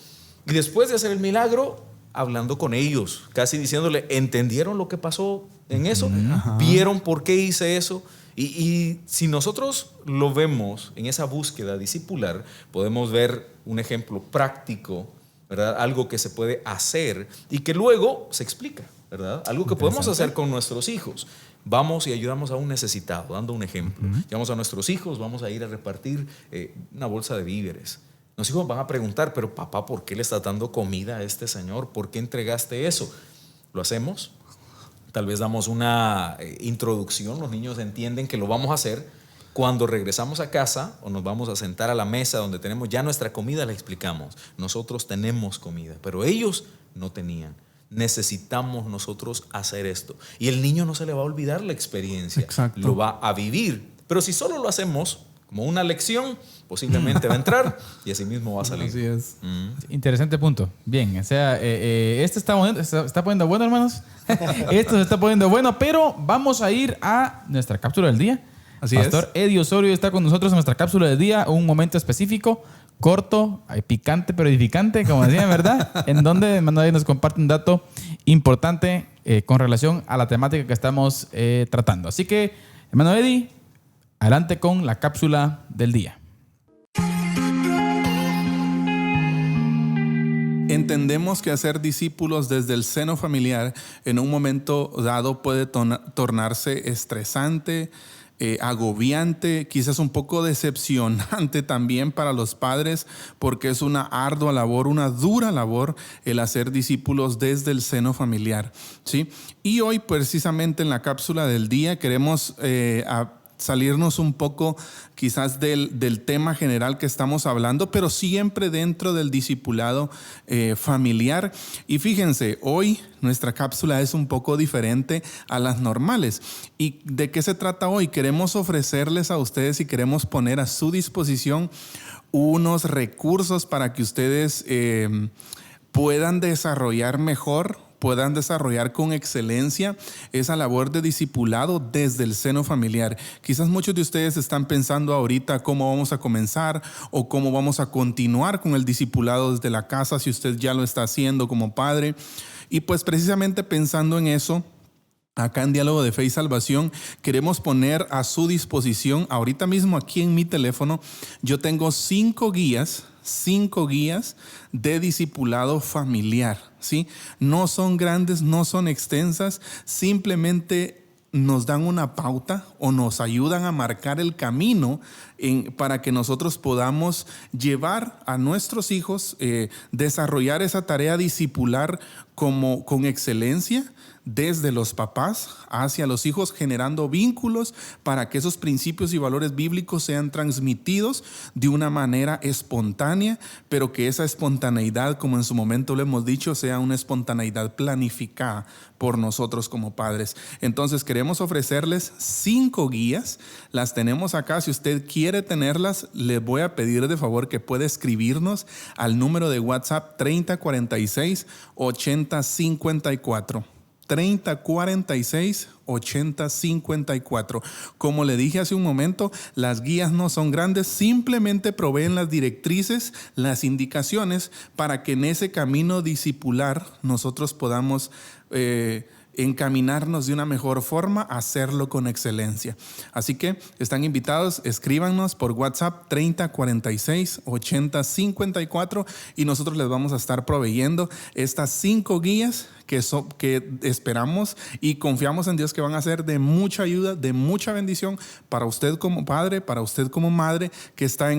y después de hacer el milagro, hablando con ellos, casi diciéndole, ¿entendieron lo que pasó en eso? ¿Vieron por qué hice eso? Y si nosotros lo vemos en esa búsqueda discipular, podemos ver un ejemplo práctico, ¿verdad? Algo que se puede hacer y que luego se explica, ¿verdad? Algo que podemos hacer con nuestros hijos. Vamos y ayudamos a un necesitado, dando un ejemplo. Llevamos a nuestros hijos, vamos a ir a repartir una bolsa de víveres. Los hijos van a preguntar, pero papá, ¿por qué le estás dando comida a este señor? ¿Por qué entregaste eso? ¿Lo hacemos? Tal vez damos una introducción, los niños entienden que lo vamos a hacer. Cuando regresamos a casa o nos vamos a sentar a la mesa donde tenemos ya nuestra comida, le explicamos, nosotros tenemos comida, pero ellos no tenían. Necesitamos nosotros hacer esto. Y el niño no se le va a olvidar la experiencia, Exacto. lo va a vivir. Pero si solo lo hacemos como una lección, posiblemente va a entrar y así mismo va a salir. Así es. Interesante punto. Bien, o sea, este está poniendo bueno, hermanos. Esto se está poniendo bueno, pero vamos a ir a nuestra cápsula del día. Así Pastor Eddie Osorio está con nosotros en nuestra cápsula del día, un momento específico, corto, picante pero edificante, como decían, ¿verdad? En donde hermano Eddie nos comparte un dato importante con relación a la temática que estamos tratando. Así que, hermano Eddie, adelante con la cápsula del día. Entendemos que hacer discípulos desde el seno familiar en un momento dado puede tornarse estresante, agobiante, quizás un poco decepcionante también para los padres, porque es una ardua labor, una dura labor el hacer discípulos desde el seno familiar, ¿sí? Y hoy precisamente en la cápsula del día queremos salirnos un poco quizás del tema general que estamos hablando, pero siempre dentro del discipulado familiar. Y fíjense, hoy nuestra cápsula es un poco diferente a las normales. ¿Y de qué se trata hoy? Queremos ofrecerles a ustedes y queremos poner a su disposición unos recursos para que ustedes puedan desarrollar mejor, puedan desarrollar con excelencia esa labor de discipulado desde el seno familiar. Quizás muchos de ustedes están pensando ahorita cómo vamos a comenzar o cómo vamos a continuar con el discipulado desde la casa, si usted ya lo está haciendo como padre. Y pues precisamente pensando en eso, acá en Diálogo de Fe y Salvación queremos poner a su disposición, ahorita mismo aquí en mi teléfono, yo tengo 5 guías de discipulado familiar, ¿sí? No son grandes, no son extensas, simplemente nos dan una pauta o nos ayudan a marcar el camino para que nosotros podamos llevar a nuestros hijos, desarrollar esa tarea discipular con excelencia, desde los papás hacia los hijos, generando vínculos para que esos principios y valores bíblicos sean transmitidos de una manera espontánea, pero que esa espontaneidad, como en su momento lo hemos dicho, sea una espontaneidad planificada por nosotros como padres. Entonces queremos ofrecerles 5 guías, las tenemos acá. Si usted quiere tenerlas, les voy a pedir de favor que pueda escribirnos al número de WhatsApp 3046 8054. 3046-8054. Como le dije hace un momento, las guías no son grandes, simplemente proveen las directrices, las indicaciones para que en ese camino discipular nosotros podamos encaminarnos de una mejor forma, hacerlo con excelencia. Así que están invitados, escríbanos por WhatsApp 3046-8054 y nosotros les vamos a estar proveyendo estas 5 guías que esperamos y confiamos en Dios que van a ser de mucha ayuda, de mucha bendición para usted como padre, para usted como madre que está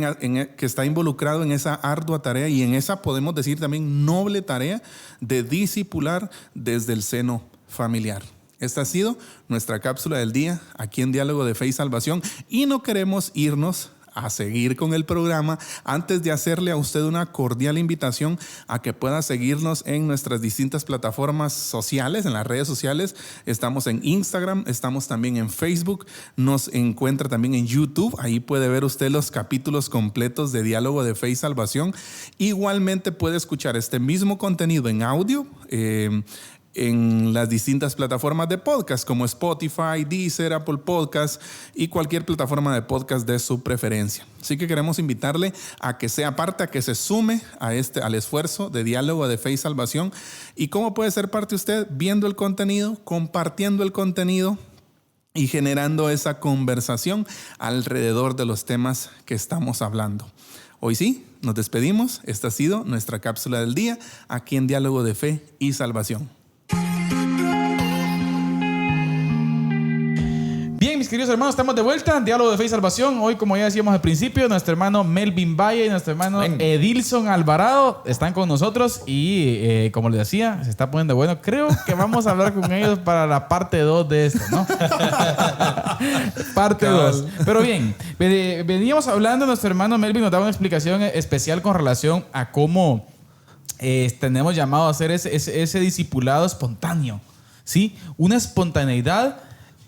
involucrado en esa ardua tarea y en esa, podemos decir también, noble tarea de discipular desde el seno familiar. Esta ha sido nuestra cápsula del día aquí en Diálogo de Fe y Salvación y no queremos irnos a seguir con el programa antes de hacerle a usted una cordial invitación a que pueda seguirnos en nuestras distintas plataformas sociales, en las redes sociales. Estamos en Instagram, estamos también en Facebook, nos encuentra también en YouTube. Ahí puede ver usted los capítulos completos de Diálogo de Fe y Salvación. Igualmente puede escuchar este mismo contenido en audio en las distintas plataformas de podcast como Spotify, Deezer, Apple Podcast y cualquier plataforma de podcast de su preferencia. Así que queremos invitarle a que sea parte, a que se sume al esfuerzo de diálogo de fe y salvación. ¿Y cómo puede ser parte usted? Viendo el contenido, compartiendo el contenido y generando esa conversación alrededor de los temas que estamos hablando. Hoy sí, nos despedimos. Esta ha sido nuestra cápsula del día aquí en Diálogo de Fe y Salvación. Bien, mis queridos hermanos, estamos de vuelta en Diálogo de Fe y Salvación. Hoy, como ya decíamos al principio, nuestro hermano Melvin Valle y nuestro hermano Edilson Alvarado están con nosotros y, como les decía, se está poniendo bueno. Creo que vamos a hablar con ellos para la parte 2 de esto, ¿no? Parte 2. Pero bien, veníamos hablando, nuestro hermano Melvin nos daba una explicación especial con relación a cómo tenemos llamado a hacer ese discipulado espontáneo, ¿sí? Una espontaneidad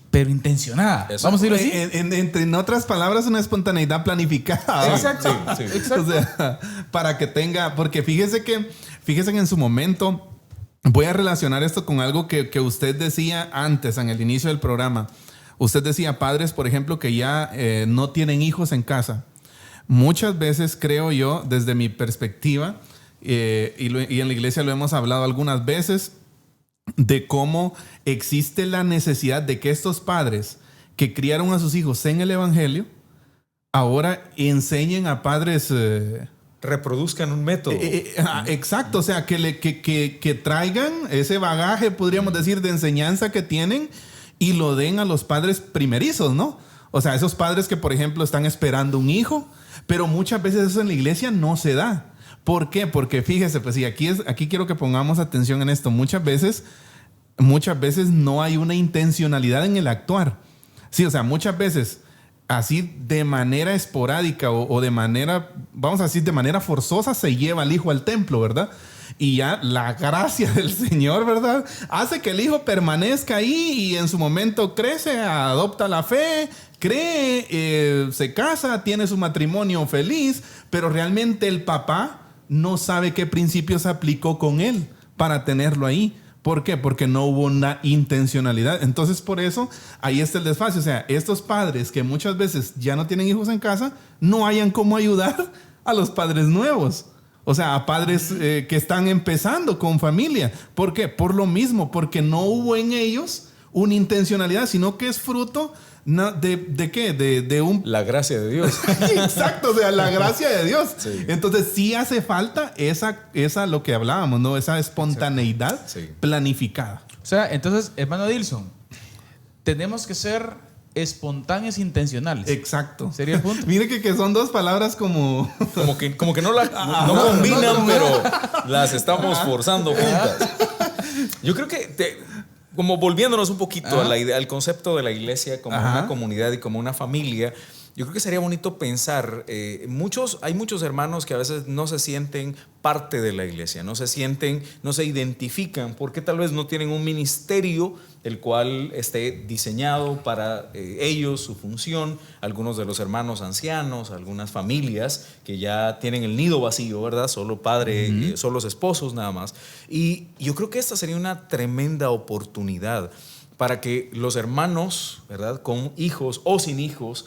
pero intencionada. Exacto. Vamos a decirlo así. En otras palabras, una espontaneidad planificada. Exacto. Sí. Exacto. O sea, para que tenga... Porque fíjese que en su momento... Voy a relacionar esto con algo que usted decía antes, en el inicio del programa. Usted decía, padres, por ejemplo, que ya no tienen hijos en casa. Muchas veces, creo yo, desde mi perspectiva, y en la iglesia lo hemos hablado algunas veces, de cómo existe la necesidad de que estos padres que criaron a sus hijos en el evangelio ahora enseñen a padres reproduzcan un método. Exacto, o sea, que traigan ese bagaje, podríamos decir, de enseñanza que tienen y lo den a los padres primerizos, ¿no? O sea, esos padres que, por ejemplo, están esperando un hijo, pero muchas veces eso en la iglesia no se da. ¿Por qué? Porque fíjese, pues, y aquí quiero que pongamos atención en esto. Muchas veces no hay una intencionalidad en el actuar. Sí, o sea, muchas veces así de manera esporádica o de manera, vamos a decir, de manera forzosa se lleva al hijo al templo, ¿verdad? Y ya la gracia del Señor, ¿verdad? Hace que el hijo permanezca ahí y en su momento crece, adopta la fe, cree, se casa, tiene su matrimonio feliz, pero realmente el papá no sabe qué principios aplicó con él para tenerlo ahí. ¿Por qué? Porque no hubo una intencionalidad. Entonces, por eso, ahí está el desfase. O sea, estos padres que muchas veces ya no tienen hijos en casa, no hayan cómo ayudar a los padres nuevos. O sea, a padres que están empezando con familia. ¿Por qué? Por lo mismo, porque no hubo en ellos una intencionalidad, sino que es fruto ¿de qué? De la gracia de Dios. Exacto, o sea, la gracia de Dios. Sí. Entonces sí hace falta esa lo que hablábamos, ¿no? Esa espontaneidad planificada. O sea, entonces, hermano Dilson, tenemos que ser espontáneos intencionales. Exacto. ¿Sería el punto? Mire que son dos palabras como que no combinan, pero las estamos forzando juntas. Yo creo que como volviéndonos un poquito a la idea, al concepto de la iglesia como una comunidad y como una familia, yo creo que sería bonito pensar, hay muchos hermanos que a veces no se sienten parte de la iglesia, no se identifican porque tal vez no tienen un ministerio el cual esté diseñado para ellos, su función. Algunos de los hermanos ancianos, algunas familias que ya tienen el nido vacío, ¿verdad? Solo padre, solo los esposos nada más. Y yo creo que esta sería una tremenda oportunidad para que los hermanos, ¿verdad?, con hijos o sin hijos,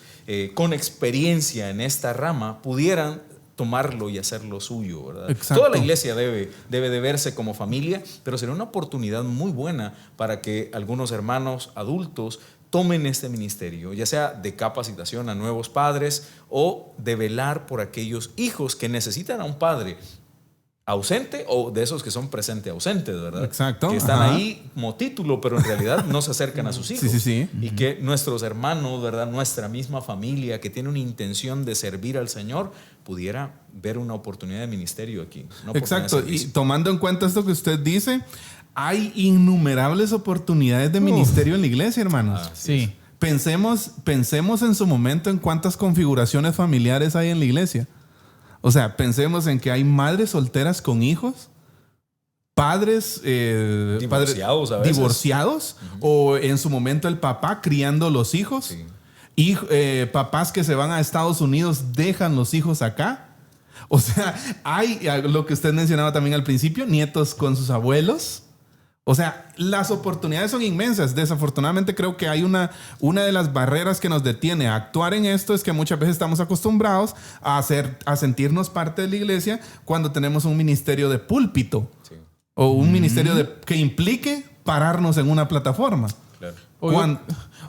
con experiencia en esta rama, pudieran tomarlo y hacerlo suyo, ¿verdad? Exacto. Toda la iglesia debe de verse como familia, pero sería una oportunidad muy buena para que algunos hermanos adultos tomen este ministerio, ya sea de capacitación a nuevos padres o de velar por aquellos hijos que necesitan a un padre ausente o de esos que son presente ausentes, ¿verdad? Exacto. Que están ahí como título, pero en realidad no se acercan a sus hijos. Sí. Y que nuestros hermanos, ¿verdad? Nuestra misma familia que tiene una intención de servir al Señor pudiera ver una oportunidad de ministerio aquí. Exacto. Y tomando en cuenta esto que usted dice, hay innumerables oportunidades de ministerio en la iglesia, hermanos. Sí. Pensemos en su momento en cuántas configuraciones familiares hay en la iglesia. O sea, pensemos en que hay madres solteras con hijos, padres divorciados o en su momento el papá criando los hijos, y papás que se van a Estados Unidos dejan los hijos acá. O sea, hay lo que usted mencionaba también al principio, nietos con sus abuelos. O sea, las oportunidades son inmensas. Desafortunadamente creo que hay una de las barreras que nos detiene a actuar en esto es que muchas veces estamos acostumbrados a sentirnos parte de la iglesia cuando tenemos un ministerio de púlpito. Sí. O un ministerio que implique pararnos en una plataforma. Claro.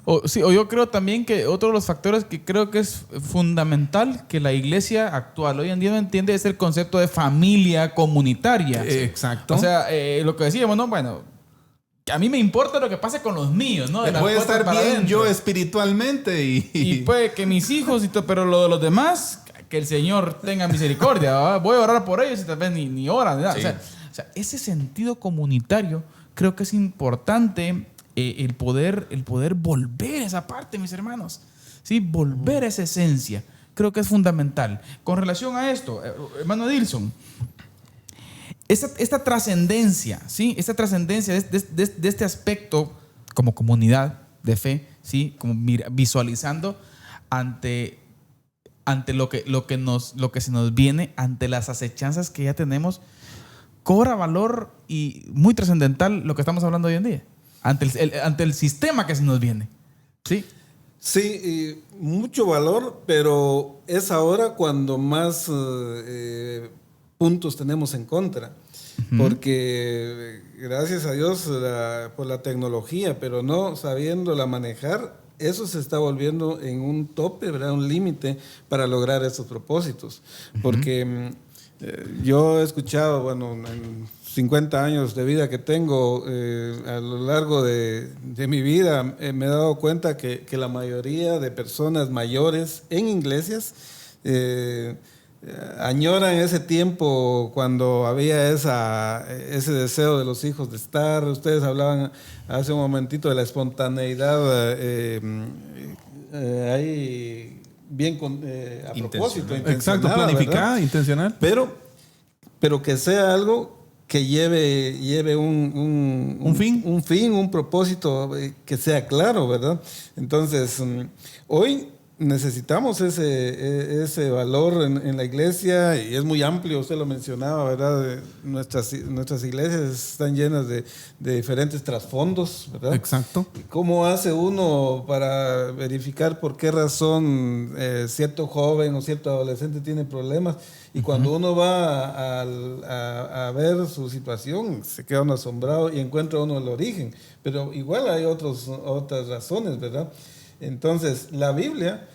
O yo creo también que otro de los factores que creo que es fundamental que la iglesia actual hoy en día no entiende es el concepto de familia comunitaria. Exacto. O sea, lo que decíamos, ¿no? Bueno, a mí me importa lo que pase con los míos, ¿no? Voy a estar bien adentro. Yo espiritualmente y puede que mis hijos, pero lo de los demás, que el Señor tenga misericordia. ¿verdad? Voy a orar por ellos y tal vez ni oran. Sí. O sea, ese sentido comunitario creo que es importante. El poder volver a esa parte, mis hermanos. ¿Sí? Volver a esa esencia. Creo que es fundamental. Con relación a esto, hermano Dilson, esta trascendencia, ¿sí? Esta trascendencia de este aspecto como comunidad de fe, ¿sí? Como visualizando ante lo que se nos viene, ante las acechanzas que ya tenemos, cobra valor y muy trascendental lo que estamos hablando hoy en día. Ante el sistema que se nos viene. ¿Sí? Sí, mucho valor, pero es ahora cuando más puntos tenemos en contra. Porque gracias a Dios por la tecnología, pero no sabiéndola manejar, eso se está volviendo en un tope, ¿verdad? Un límite para lograr esos propósitos. Porque yo he escuchado, bueno, en 50 años de vida que tengo, a lo largo de mi vida, me he dado cuenta que la mayoría de personas mayores en iglesias añoran ese tiempo cuando había ese deseo de los hijos de estar. Ustedes hablaban hace un momentito de la espontaneidad ahí bien a propósito. Exacto, planificada, ¿verdad? Intencional. Pero que sea algo que lleve un fin, un propósito que sea claro, ¿verdad? Entonces, hoy necesitamos ese valor en la iglesia, y es muy amplio, usted lo mencionaba, ¿verdad? Nuestras iglesias están llenas de diferentes trasfondos, ¿verdad? Exacto. ¿Cómo hace uno para verificar por qué razón cierto joven o cierto adolescente tiene problemas? Y cuando uno va a ver su situación, se queda uno asombrado y encuentra uno el origen. Pero igual hay otras razones, ¿verdad? Entonces, la Biblia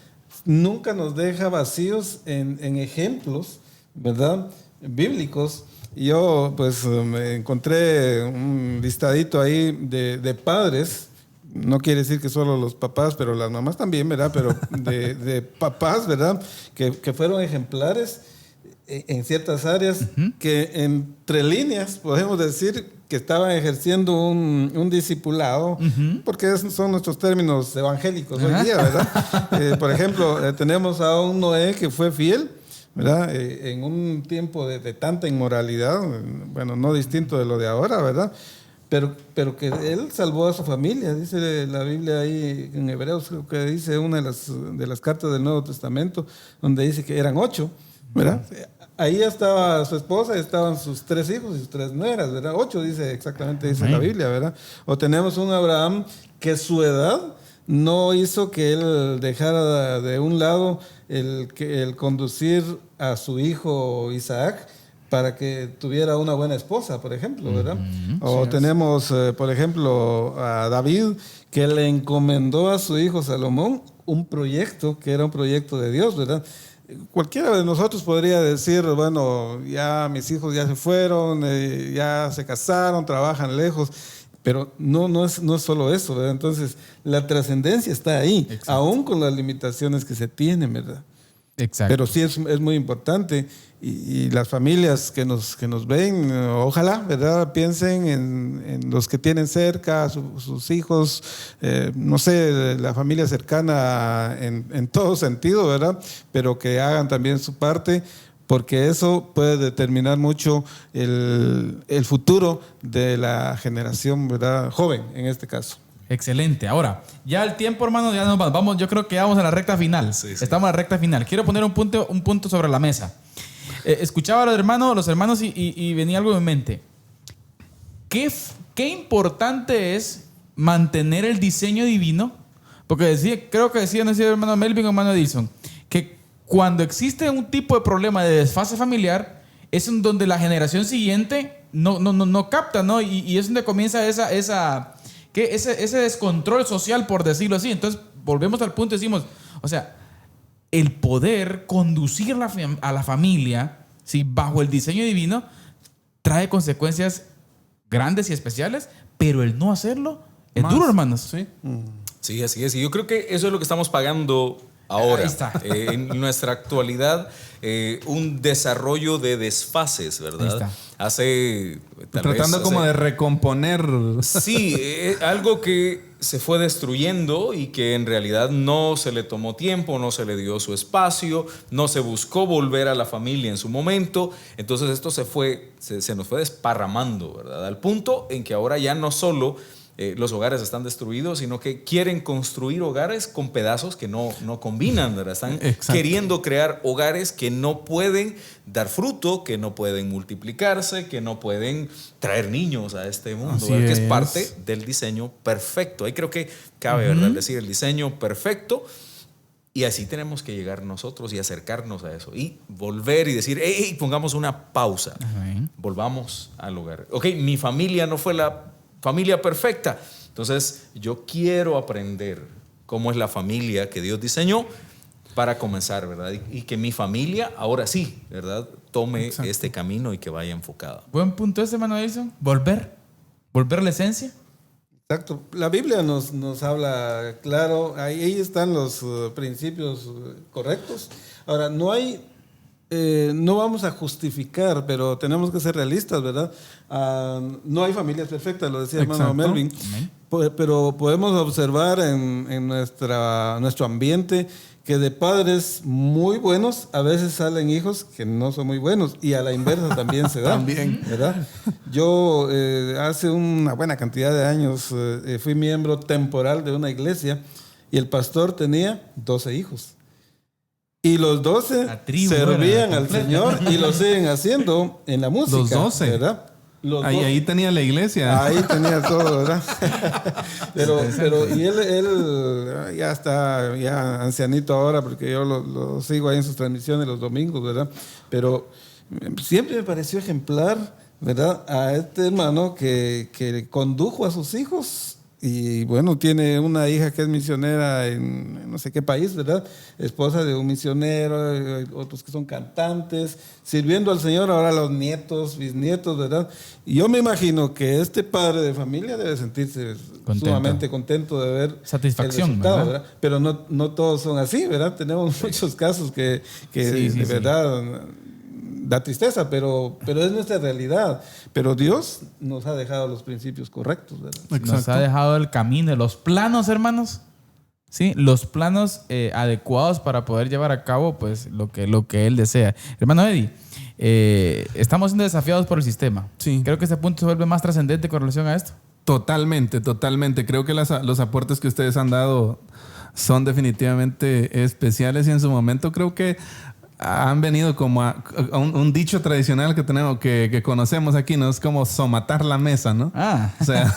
nunca nos deja vacíos en ejemplos, ¿verdad? Bíblicos. Yo, pues, me encontré un listadito ahí de padres. No quiere decir que solo los papás, pero las mamás también, ¿verdad? Pero de papás, ¿verdad? Que fueron ejemplares en ciertas áreas, que entre líneas podemos decir que estaban ejerciendo un discipulado, porque son nuestros términos evangélicos hoy día, ¿verdad? Por ejemplo, tenemos a un Noé que fue fiel, ¿verdad? En un tiempo de tanta inmoralidad, bueno, no distinto de lo de ahora, ¿verdad? Pero que él salvó a su familia, dice la Biblia ahí en Hebreos, creo que dice una de las cartas del Nuevo Testamento, donde dice que eran 8, ¿verdad? Ahí estaba su esposa, estaban sus 3 hijos y sus 3 nueras, ¿verdad? 8 dice la Biblia, ¿verdad? O tenemos un Abraham que su edad no hizo que él dejara de un lado el conducir a su hijo Isaac para que tuviera una buena esposa, por ejemplo, ¿verdad? O tenemos, por ejemplo, a David, que le encomendó a su hijo Salomón un proyecto que era un proyecto de Dios, ¿verdad? Cualquiera de nosotros podría decir, bueno, ya mis hijos ya se fueron, ya se casaron, trabajan lejos, pero no es solo eso, ¿verdad? Entonces, la trascendencia está ahí, aún con las limitaciones que se tienen, ¿verdad? Exacto. Pero sí es muy importante, y las familias que nos ven, ojalá, ¿verdad?, piensen en los que tienen cerca, sus hijos, no sé, la familia cercana en todo sentido, ¿verdad?, pero que hagan también su parte, porque eso puede determinar mucho el futuro de la generación, ¿verdad?, joven en este caso. Excelente. Ahora, ya el tiempo, hermano, ya nos vamos. Yo creo que vamos a la recta final. Sí. Estamos en la recta final. Quiero poner un punto sobre la mesa. Escuchaba a los hermanos y venía algo en mente. qué importante es mantener el diseño divino, porque creo que decía, no sé si el hermano Melvin o hermano Edison, que cuando existe un tipo de problema de desfase familiar, es en donde la generación siguiente no capta, ¿no? Y es donde comienza ese descontrol social, por decirlo así. Entonces, volvemos al punto y decimos, o sea, el poder conducir a la familia, ¿sí?, bajo el diseño divino, trae consecuencias grandes y especiales, pero el no hacerlo es duro, hermanos. Sí. Sí, así es. Y yo creo que eso es lo que estamos pagando ahora. Ahí está. En nuestra actualidad, un desarrollo de desfases, ¿verdad? Ahí está. Hace... Tratando como de recomponer. Sí, algo que se fue destruyendo y que en realidad no se le tomó tiempo, no se le dio su espacio, no se buscó volver a la familia en su momento. Entonces esto se nos fue desparramando, ¿verdad? Al punto en que ahora ya no solo los hogares están destruidos, sino que quieren construir hogares con pedazos que no combinan, ¿verdad? Están queriendo crear hogares que no pueden dar fruto, que no pueden multiplicarse, que no pueden traer niños a este mundo, ¿verdad? Que es parte del diseño perfecto. Ahí creo que cabe, ¿verdad?, decir el diseño perfecto. Y así tenemos que llegar nosotros y acercarnos a eso y volver y decir, hey, pongamos una pausa, volvamos al hogar. Ok, mi familia no fue la familia perfecta. Entonces, yo quiero aprender cómo es la familia que Dios diseñó para comenzar, ¿verdad? Y que mi familia, ahora sí, ¿verdad?, tome este camino y que vaya enfocada. Buen punto ese, hermano Edison. Volver a la esencia. Exacto. La Biblia nos habla claro, ahí están los principios correctos. Ahora, no vamos a justificar, pero tenemos que ser realistas, ¿verdad? No hay familias perfectas, lo decía el hermano Melvin. Pero podemos observar en nuestro ambiente que de padres muy buenos a veces salen hijos que no son muy buenos, y a la inversa también se da. También. ¿Verdad? Yo hace una buena cantidad de años fui miembro temporal de una iglesia y el pastor tenía 12 hijos. Y los 12 servían al Señor y lo siguen haciendo en la música. Los 12. ¿Verdad? Ahí tenía la iglesia. Ahí tenía todo, ¿verdad? Y él ya está ancianito ahora, porque yo lo sigo ahí en sus transmisiones los domingos, ¿verdad? Pero siempre me pareció ejemplar, ¿verdad?, a este hermano que condujo a sus hijos. Y bueno, tiene una hija que es misionera en no sé qué país, ¿verdad? Esposa de un misionero, otros que son cantantes, sirviendo al Señor, ahora los nietos, bisnietos, ¿verdad? Y yo me imagino que este padre de familia debe sentirse sumamente contento de ver satisfacción, el resultado, ¿verdad? Pero no todos son así, ¿verdad? Tenemos muchos casos que de verdad da tristeza, pero es nuestra realidad. Pero Dios nos ha dejado los principios correctos, ¿verdad? Nos ha dejado el camino, los planos, hermanos. Sí, los planos adecuados para poder llevar a cabo pues lo que Él desea. Hermano Eddie, estamos siendo desafiados por el sistema. Sí. Creo que este punto se vuelve más trascendente con relación a esto. Totalmente. Creo que los aportes que ustedes han dado son definitivamente especiales, y en su momento creo que han venido como a un dicho tradicional que tenemos, que conocemos aquí, ¿no? Es como somatar la mesa, ¿no? O sea,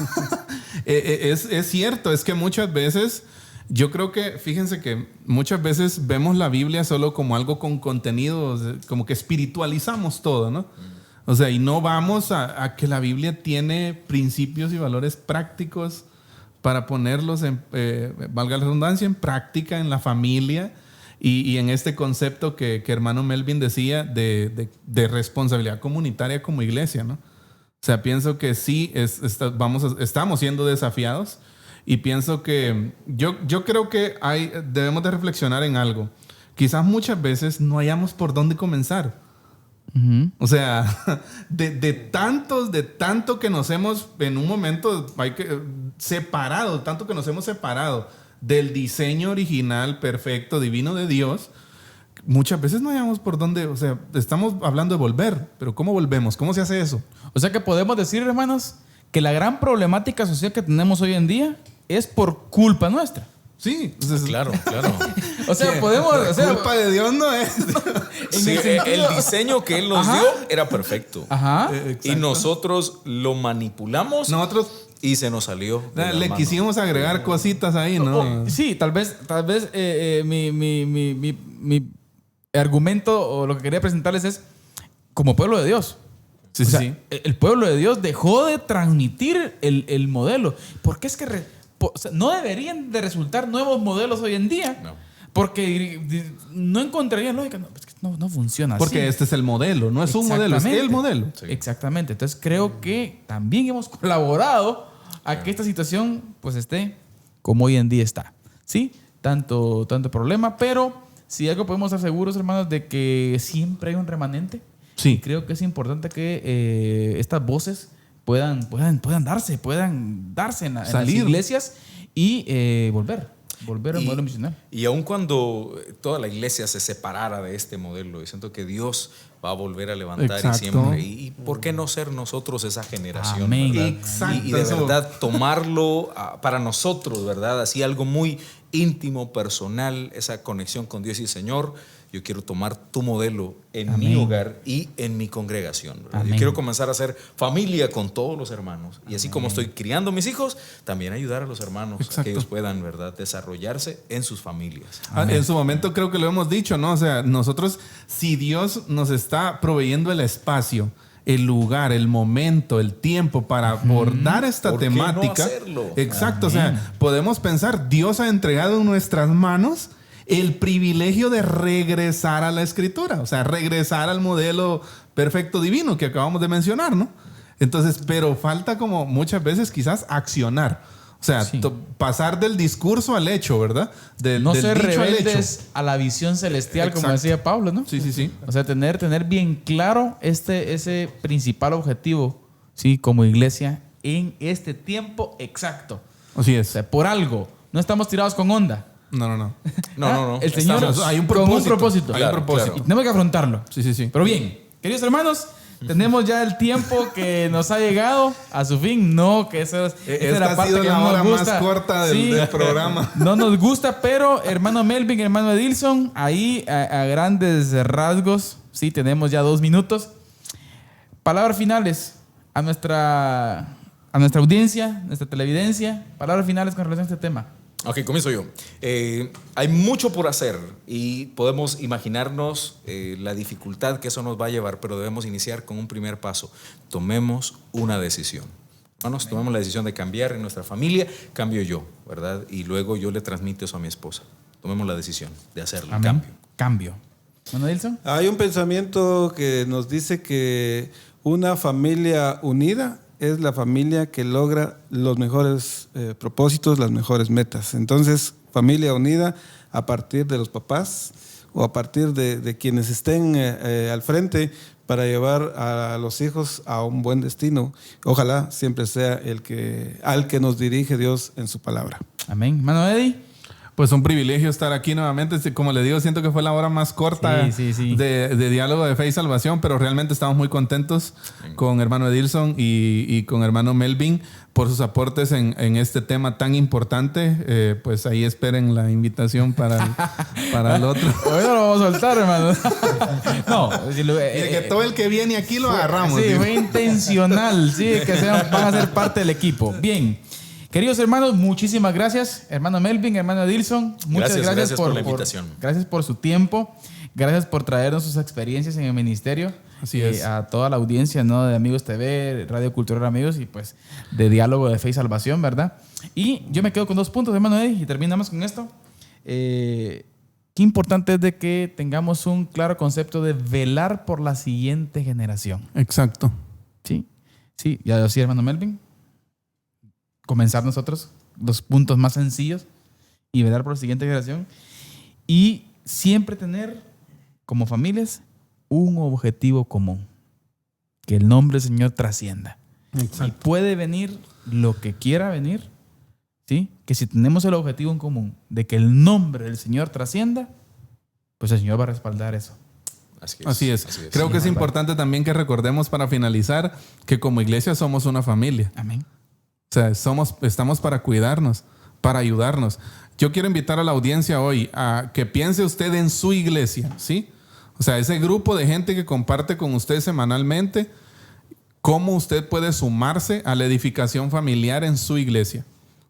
es cierto, es que muchas veces, yo creo que, fíjense que muchas veces vemos la Biblia solo como algo con contenido, como que espiritualizamos todo, ¿no? O sea, y no vamos a que la Biblia tiene principios y valores prácticos para ponerlos, valga la redundancia, en práctica en la familia. Y en este concepto que hermano Melvin decía de responsabilidad comunitaria como iglesia, ¿no? O sea, pienso que sí estamos siendo desafiados, y pienso que yo creo que debemos de reflexionar en algo. Quizás muchas veces no hayamos por dónde comenzar. O sea, de tanto que nos hemos en un momento separado, tanto que nos hemos separado del diseño original, perfecto, divino de Dios, muchas veces no hayamos por dónde. O sea, estamos hablando de volver, pero ¿cómo volvemos? ¿Cómo se hace eso? O sea que podemos decir, hermanos, que la gran problemática social que tenemos hoy en día es por culpa nuestra. Sí. Claro. O sea, podemos... O sea, culpa de Dios no es. Sí, el sentido- el diseño que Él nos Ajá. dio era perfecto. Ajá. Y nosotros lo manipulamos Nosotros y se nos salió. de las le manos. quisimos agregar cositas ahí, ¿no? Sí, tal vez mi argumento o lo que quería presentarles es como pueblo de Dios. Sí, O sí, sea, sí. el pueblo de Dios dejó de transmitir el modelo. Porque es que o sea, no deberían de resultar nuevos modelos hoy en día. No. Porque no encontrarían lógica. No, es que no funciona Porque así. este es el modelo, no es un modelo, es el modelo. Sí. Exactamente. Entonces creo que también hemos colaborado a que esta situación pues esté como hoy en día está. ¿Sí? Tanto problema, pero si algo podemos estar seguros, hermanos, de que siempre hay un remanente. Sí. Y creo que es importante que estas voces puedan darse en las Salir. iglesias y volver al modelo misional. Y aun cuando toda la iglesia se separara de este modelo, y siento que Dios va a volver a levantar Exacto. y siempre. ¿Y por qué no ser nosotros esa generación? Amén. ¿verdad? Exacto, Y de eso. verdad tomarlo para nosotros, ¿verdad? Así algo muy íntimo, personal, esa conexión con Dios y Señor. Yo quiero tomar tu modelo en Amén. mi hogar y en mi congregación, ¿verdad? Amén. Yo quiero comenzar a hacer familia con todos los hermanos. Y así como estoy criando a mis hijos, también ayudar a los hermanos a Exacto. que ellos puedan, ¿verdad?, desarrollarse en sus familias. En su momento creo que lo hemos dicho, ¿no? O sea, nosotros, si Dios nos está proveyendo el espacio, el lugar, el momento, el tiempo para abordar esta ¿Por qué no temática. hacerlo? Exacto, o sea, podemos pensar, Dios ha entregado en nuestras manos el privilegio de regresar a la escritura, o sea, regresar al modelo perfecto divino que acabamos de mencionar, ¿no? Entonces, pero falta como muchas veces quizás accionar. O sea, Sí. pasar del discurso al hecho, ¿verdad? No del ser dicho al hecho. rebeldes a la visión celestial, como Exacto. decía Pablo, ¿no? Sí, sí, sí. O sea, tener bien claro ese principal objetivo, ¿sí? Como iglesia en este tiempo exacto. Así O es. sea, por algo. No estamos tirados con onda. No. No. El Señor Hay un con un propósito. propósito. Hay un Claro, propósito. Y tenemos que afrontarlo. Sí. Pero bien, queridos hermanos, tenemos ya el tiempo que nos ha llegado a su fin. No, que esa es Esta la ha parte sido que la no hora nos más gusta. corta Sí. del programa. No nos gusta, pero hermano Melvin, hermano Edilson, ahí a grandes rasgos, sí, tenemos ya 2 minutos. Palabras finales a nuestra audiencia, nuestra televidencia. Palabras finales con relación a este tema. Ok, comienzo yo. Hay mucho por hacer y podemos imaginarnos la dificultad que eso nos va a llevar, pero debemos iniciar con un primer paso. Tomemos una decisión. Hermanos, tomemos la decisión de cambiar en nuestra familia, cambio yo, ¿verdad? Y luego yo le transmito eso a mi esposa. Tomemos la decisión de hacerlo, Amén. cambio. Cambio. ¿Hermano Edilson? Hay un pensamiento que nos dice que una familia unida es la familia que logra los mejores propósitos, las mejores metas. Entonces, familia unida a partir de los papás o a partir de quienes estén al frente para llevar a los hijos a un buen destino. Ojalá siempre sea al que nos dirige Dios en su palabra. Amén. Hermano Eddie. Pues un privilegio estar aquí nuevamente. Como le digo, siento que fue la hora más corta Sí. de diálogo de fe y salvación, pero realmente estamos muy contentos con hermano Edilson y con hermano Melvin por sus aportes en este tema tan importante. Pues ahí esperen la invitación para el otto. Hoy no lo vamos a soltar, hermano. No. Que todo el que viene aquí lo agarramos. Sí, digo. fue intencional. Sí, que van a ser parte del equipo. Bien. Queridos hermanos, muchísimas gracias. Hermano Melvin, hermano Edilson, muchas gracias por la invitación. Gracias por su tiempo. Gracias por traernos sus experiencias en el ministerio. Así es. A toda la audiencia, ¿no? De Amigos TV, Radio Cultural Amigos y pues de Diálogo de Fe y Salvación, ¿verdad? Y yo me quedo con 2 puntos, hermano Eddie, y terminamos con esto. Qué importante es de que tengamos un claro concepto de velar por la siguiente generación. Exacto. Sí, ya lo decía hermano Melvin. Comenzar nosotros los puntos más sencillos y velar por la siguiente generación y siempre tener como familias un objetivo común, que el nombre del Señor trascienda. Y puede venir lo que quiera venir, ¿sí? Que si tenemos el objetivo en común de que el nombre del Señor trascienda, pues el Señor va a respaldar eso. Así es. Creo que es importante también que recordemos para finalizar que como iglesia somos una familia. Amén. O sea, estamos para cuidarnos, para ayudarnos. Yo quiero invitar a la audiencia hoy a que piense usted en su iglesia, ¿sí? O sea, ese grupo de gente que comparte con usted semanalmente, ¿cómo usted puede sumarse a la edificación familiar en su iglesia?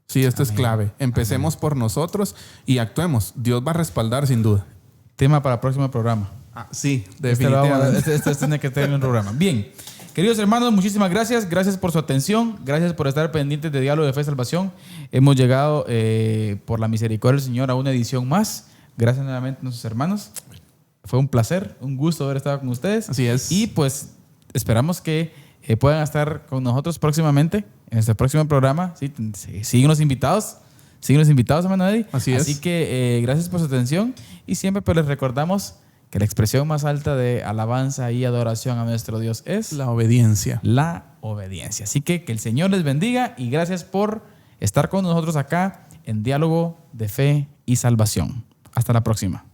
Sí, esto es clave. Empecemos por nosotros y actuemos. Dios va a respaldar sin duda. Tema para el próximo programa. Sí, definitivamente. Este tiene que estar en el programa. Bien, queridos hermanos, muchísimas gracias. Gracias por su atención. Gracias por estar pendientes de Diálogo de Fe y Salvación. Hemos llegado, por la misericordia del Señor, a una edición más. Gracias nuevamente a nuestros hermanos. Fue un placer, un gusto haber estado con ustedes. Así es. Y pues esperamos que puedan estar con nosotros próximamente en este próximo programa. Sí, siguen los invitados. Siguen los invitados, hermano Eddie. Así que gracias por su atención. Y siempre pues les recordamos que la expresión más alta de alabanza y adoración a nuestro Dios es la obediencia. La obediencia. Así que el Señor les bendiga y gracias por estar con nosotros acá en Diálogo de Fe y Salvación. Hasta la próxima.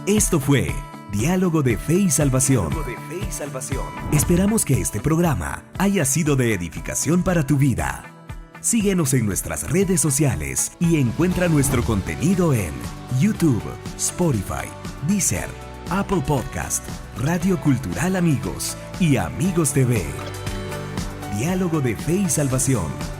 Esto fue Diálogo de Fe y Salvación. Esperamos que este programa haya sido de edificación para tu vida. Síguenos en nuestras redes sociales y encuentra nuestro contenido en YouTube, Spotify, Deezer, Apple Podcast, Radio Cultural Amigos y Amigos TV. Diálogo de Fe y Salvación.